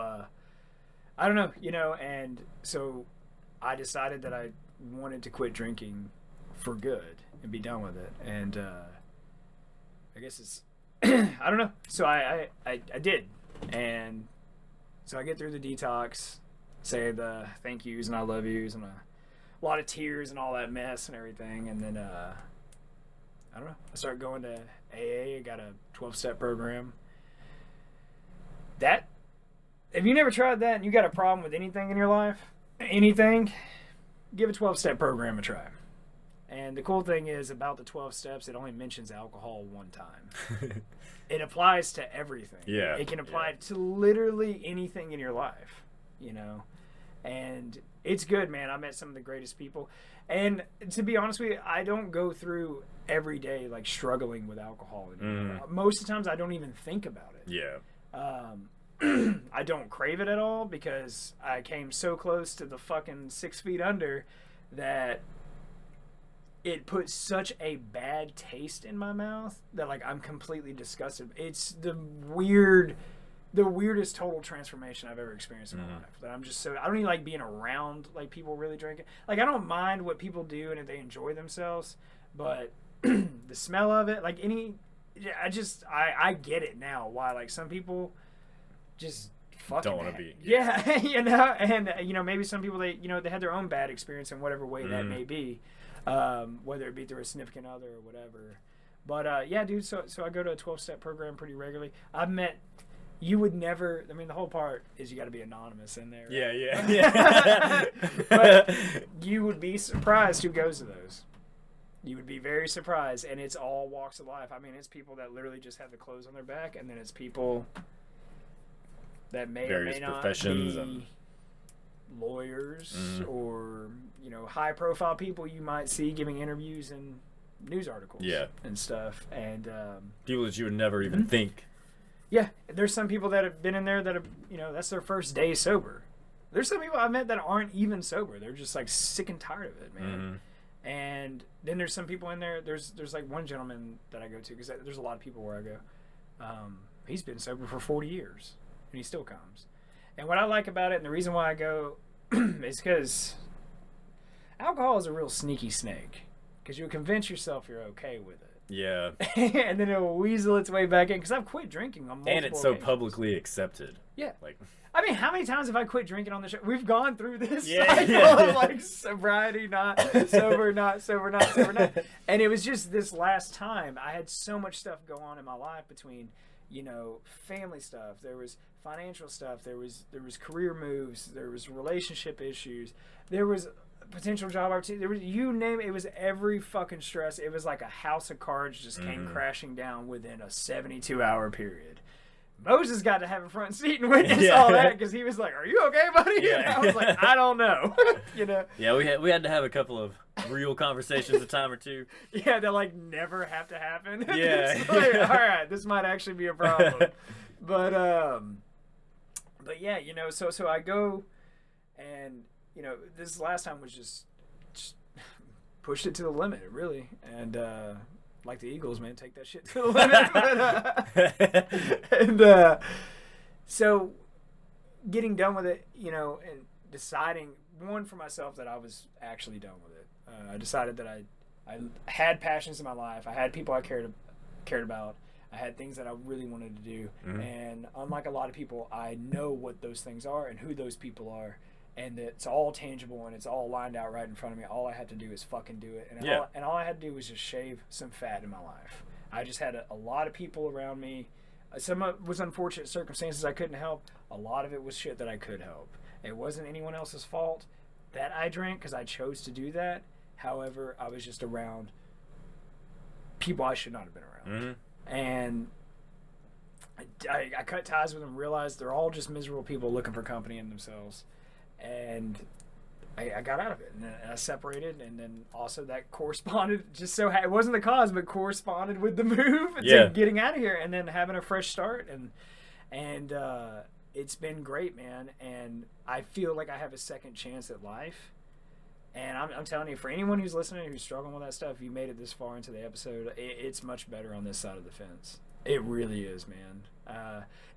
S1: I don't know, you know, and so I decided that I wanted to quit drinking for good and be done with it. And I guess it's I don't know. So I did. And so I get through the detox, say the thank yous and I love yous and a lot of tears and all that mess and everything. And then, I don't know, I started going to AA. I got a 12-step program. That, if you never tried that and you got a problem with anything in your life, give a 12-step program a try. And the cool thing is about the 12 steps, it only mentions alcohol one time. It applies to everything. Yeah. It can apply to literally anything in your life, you know. And it's good, man. I met some of the greatest people. And to be honest with you, I don't go through every day like struggling with alcohol anymore. Most of the times I don't even think about it. Yeah. I don't crave it at all because I came so close to the fucking 6 feet under that it put such a bad taste in my mouth that like I'm completely disgusted. It's the weirdest total transformation I've ever experienced in my life. That I'm just I don't even like being around like people really drinking. Like I don't mind what people do and if they enjoy themselves, but the smell of it, like I get it now why like some people just fucking
S2: don't want to be.
S1: Yeah, and maybe some people they had their own bad experience in whatever way that may be, whether it be through a significant other or whatever. But yeah, dude. So I go to a 12-step program pretty regularly. I've met. You would never. I mean, the whole part is you got to be anonymous in there. Right?
S2: Yeah.
S1: But you would be surprised who goes to those. You would be very surprised, and it's all walks of life. I mean, it's people that literally just have the clothes on their back, and then it's people that may
S2: various
S1: or may not
S2: professions
S1: be
S2: and
S1: lawyers or high-profile people you might see giving interviews in news articles and stuff, and
S2: people that you would never even think.
S1: Yeah, there's some people that have been in there that have, that's their first day sober. There's some people I've met that aren't even sober. They're just like sick and tired of it, man. And then there's some people in there. There's like one gentleman that I go to because there's a lot of people where I go. He's been sober for 40 years and he still comes. And what I like about it, and the reason why I go, is because alcohol is a real sneaky snake. Because you'll convince yourself you're okay with it.
S2: Yeah.
S1: And then it'll weasel its way back in. Because I've quit drinking on multiple
S2: And it's so
S1: occasions.
S2: publicly accepted.
S1: Yeah.
S2: Like,
S1: I mean, how many times have I quit drinking on the show? We've gone through this
S2: Yeah,
S1: cycle
S2: yeah.
S1: of like sobriety, not sober, not sober, not sober, not. And it was just this last time. I had so much stuff go on in my life between, family stuff. There was financial stuff. There was career moves. There was relationship issues. There was potential job opportunity. There was, you name it. It was every fucking stress. It was like a house of cards just came crashing down within a 72-hour period. Moses got to have a front seat and witness all that because he was like, "Are you okay, buddy?"
S2: Yeah.
S1: And I was like, "I don't know."
S2: Yeah, we had to have a couple of real conversations a time or two.
S1: Yeah, that like never have to happen.
S2: Yeah.
S1: It's like, all right, this might actually be a problem. But yeah, so I go, and this last time was just pushed it to the limit, really, and. Like the Eagles, man, take that shit to the limit. So getting done with it, and deciding, one, for myself that I was actually done with it. I decided that I had passions in my life. I had people I cared about. I had things that I really wanted to do. And unlike a lot of people, I know what those things are and who those people are. And it's all tangible and it's all lined out right in front of me. All I had to do is fucking do it. And all I had to do was just shave some fat in my life. I just had a lot of people around me. Some of it was unfortunate circumstances I couldn't help. A lot of it was shit that I could help. It wasn't anyone else's fault that I drank because I chose to do that. However, I was just around people I should not have been around. And I cut ties with them, realized they're all just miserable people looking for company in themselves. And I got out of it, and I separated, and then also that corresponded, it wasn't the cause, but corresponded with the move to getting out of here, and then having a fresh start, and it's been great, man, and I feel like I have a second chance at life, and I'm telling you, for anyone who's listening who's struggling with that stuff, if you made it this far into the episode, it's much better on this side of the fence. It really is, man.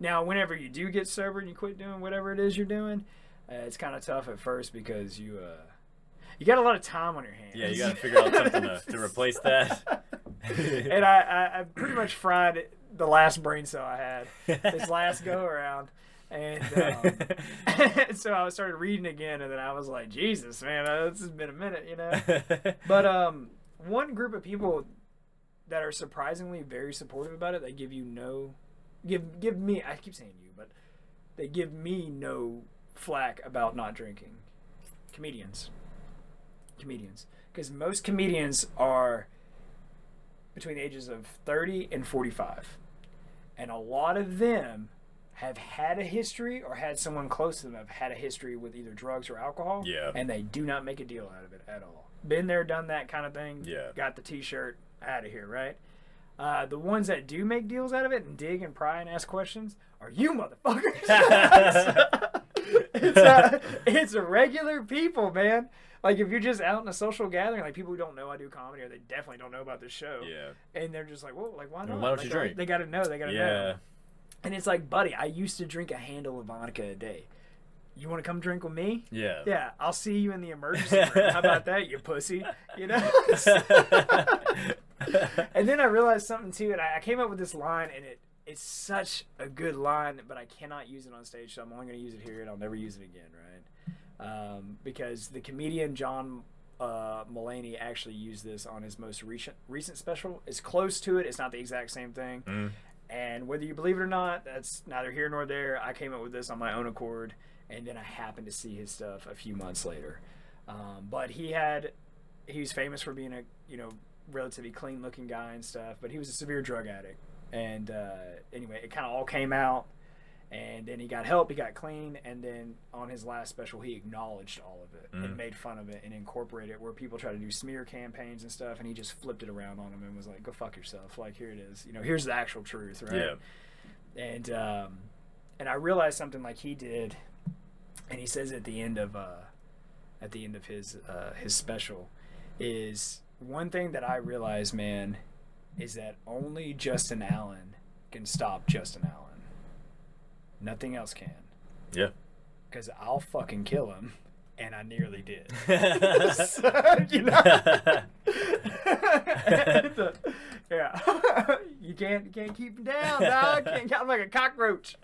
S1: Now, whenever you do get sober and you quit doing whatever it is you're doing, it's kind of tough at first because you got a lot of time on your hands.
S2: Yeah, you got to figure out something to replace that.
S1: And I pretty much fried the last brain cell I had this last go around, and so I started reading again, and then I was like, Jesus, man, this has been a minute, But one group of people that are surprisingly very supportive about it, they give me, I keep saying you, but they give me no flack about not drinking. Comedians, because most comedians are between the ages of 30 and 45, and a lot of them have had a history or had someone close to them have had a history with either drugs or alcohol, and they do not make a deal out of it at all. Been there, done that kind of thing. Got the t-shirt, out of here, right? The ones that do make deals out of it and dig and pry and ask questions are you motherfuckers. It's a regular people, man. Like, if you're just out in a social gathering, like, people who don't know I do comedy, or they definitely don't know about this show, and they're just like, well, like, why not?
S2: Why don't you drink?
S1: They gotta know, know. And it's like, buddy, I used to drink a handle of vodka a day. You want to come drink with me? Yeah, I'll see you in the emergency room. How about that, you pussy? And then I realized something, too, and I came up with this line, and it's such a good line, but I cannot use it on stage, so I'm only going to use it here, and I'll never use it again, right? Because the comedian John Mulaney actually used this on his most recent special. It's close to it. It's not the exact same thing. And whether you believe it or not, that's neither here nor there. I came up with this on my own accord, and then I happened to see his stuff a few months later. But he was famous for being a relatively clean looking guy and stuff, but he was a severe drug addict. And anyway, it kind of all came out, and then he got help, he got clean, and then on his last special he acknowledged all of it and made fun of it and incorporated it where people try to do smear campaigns and stuff, and he just flipped it around on them and was like, go fuck yourself, like, here it is, here's the actual truth, right? Yeah. And I realized something like he did, and he says at the end of his special, is one thing that I realized, man, is that only Justin Allen can stop Justin Allen. Nothing else can. Yeah. Because I'll fucking kill him, and I nearly did. So, yeah. You can't keep him down, dog. Can't count him like a cockroach.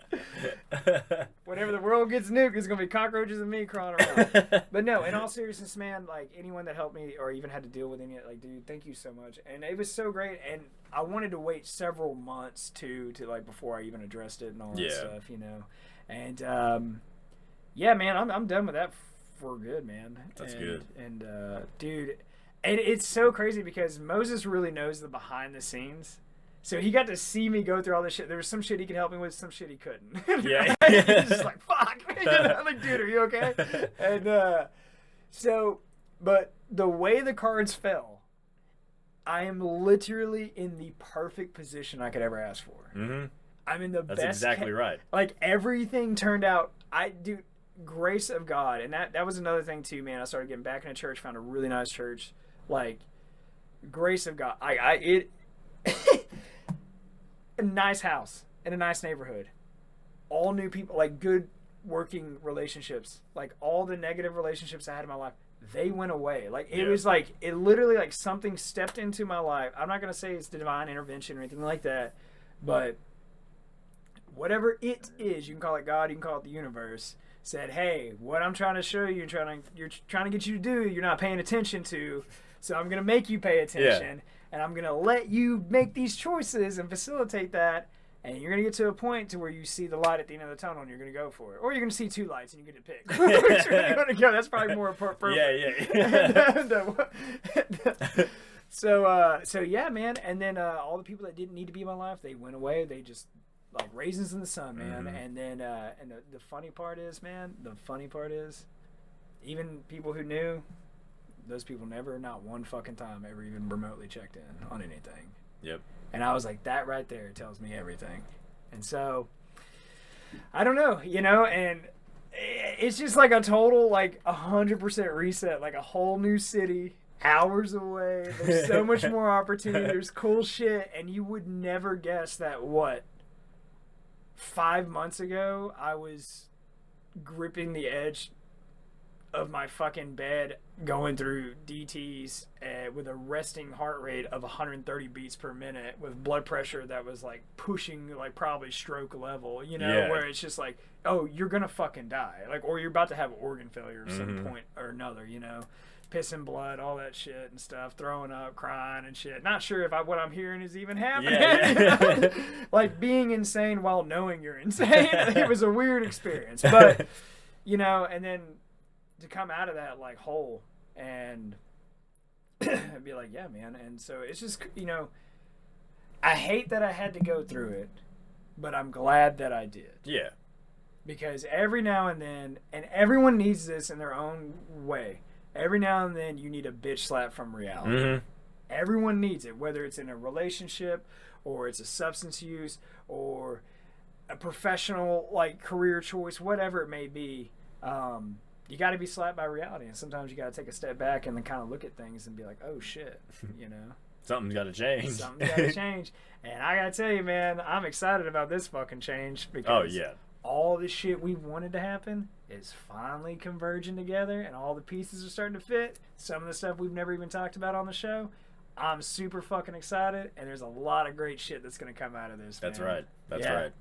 S1: Whenever the world gets nuked, it's gonna be cockroaches and me crawling around. But no, in all seriousness, man, like anyone that helped me or even had to deal with any, like, dude, thank you so much. And it was so great. And I wanted to wait several months to like before I even addressed it and all that stuff, And yeah, man, I'm done with that for good, man.
S2: That's good.
S1: And dude, and it's so crazy because Moses really knows the behind the scenes. So he got to see me go through all this shit. There was some shit he could help me with, some shit he couldn't. Yeah. He's just like, fuck. I'm like, dude, are you okay? And but the way the cards fell, I am literally in the perfect position I could ever ask for. Mm-hmm. I'm in the best.
S2: That's exactly right.
S1: Like, everything turned out. Dude, grace of God. And that was another thing, too, man. I started getting back in a church, found a really nice church. Like, grace of God. A nice house in a nice neighborhood, all new people, like good working relationships, like all the negative relationships I had in my life, they went away. Like it was like, it literally, like something stepped into my life. I'm not going to say it's divine intervention or anything like that, but whatever it is, you can call it God, you can call it the universe, said, hey, what I'm trying to show you, you're trying to get you to do, you're not paying attention to, so I'm going to make you pay attention. And I'm going to let you make these choices and facilitate that. And you're going to get to a point to where you see the light at the end of the tunnel and you're going to go for it. Or you're going to see two lights and you get to pick. Which you're going to go. That's probably more appropriate. Yeah. So yeah, man. And then all the people that didn't need to be in my life, they went away. They just, like raisins in the sun, man. Mm-hmm. And then and the funny part is, man, even people who knew, those people never, not one fucking time, ever even remotely checked in on anything. Yep. And I was like, that right there tells me everything. And so, I don't know, and it's just like a total, like 100% reset, like a whole new city, hours away. There's so much more opportunity. There's cool shit. And you would never guess that, 5 months ago, I was gripping the edge of my fucking bed going through DTs with a resting heart rate of 130 beats per minute with blood pressure that was like pushing like probably stroke level, where it's just like, oh, you're gonna fucking die, like, or you're about to have organ failure at some point or another, pissing blood, all that shit and stuff, throwing up, crying and shit, not sure if what I'm hearing is even happening. Like being insane while knowing you're insane. It was a weird experience, but and then to come out of that like hole and be like, yeah, man. And so it's just, I hate that I had to go through it, but I'm glad that I did. Yeah. Because every now and then, and everyone needs this in their own way, every now and then you need a bitch slap from reality. Mm-hmm. Everyone needs it, whether it's in a relationship or it's a substance use or a professional like career choice, whatever it may be. You got to be slapped by reality, and sometimes you got to take a step back and then kind of look at things and be like, oh shit,
S2: something's got to change.
S1: Something's got to change. And I got to tell you, man, I'm excited about this fucking change because all the shit we wanted to happen is finally converging together, and all the pieces are starting to fit. Some of the stuff we've never even talked about on the show, I'm super fucking excited, and there's a lot of great shit that's gonna come out of this.
S2: That's
S1: man.
S2: right. That's
S1: Yeah.
S2: right.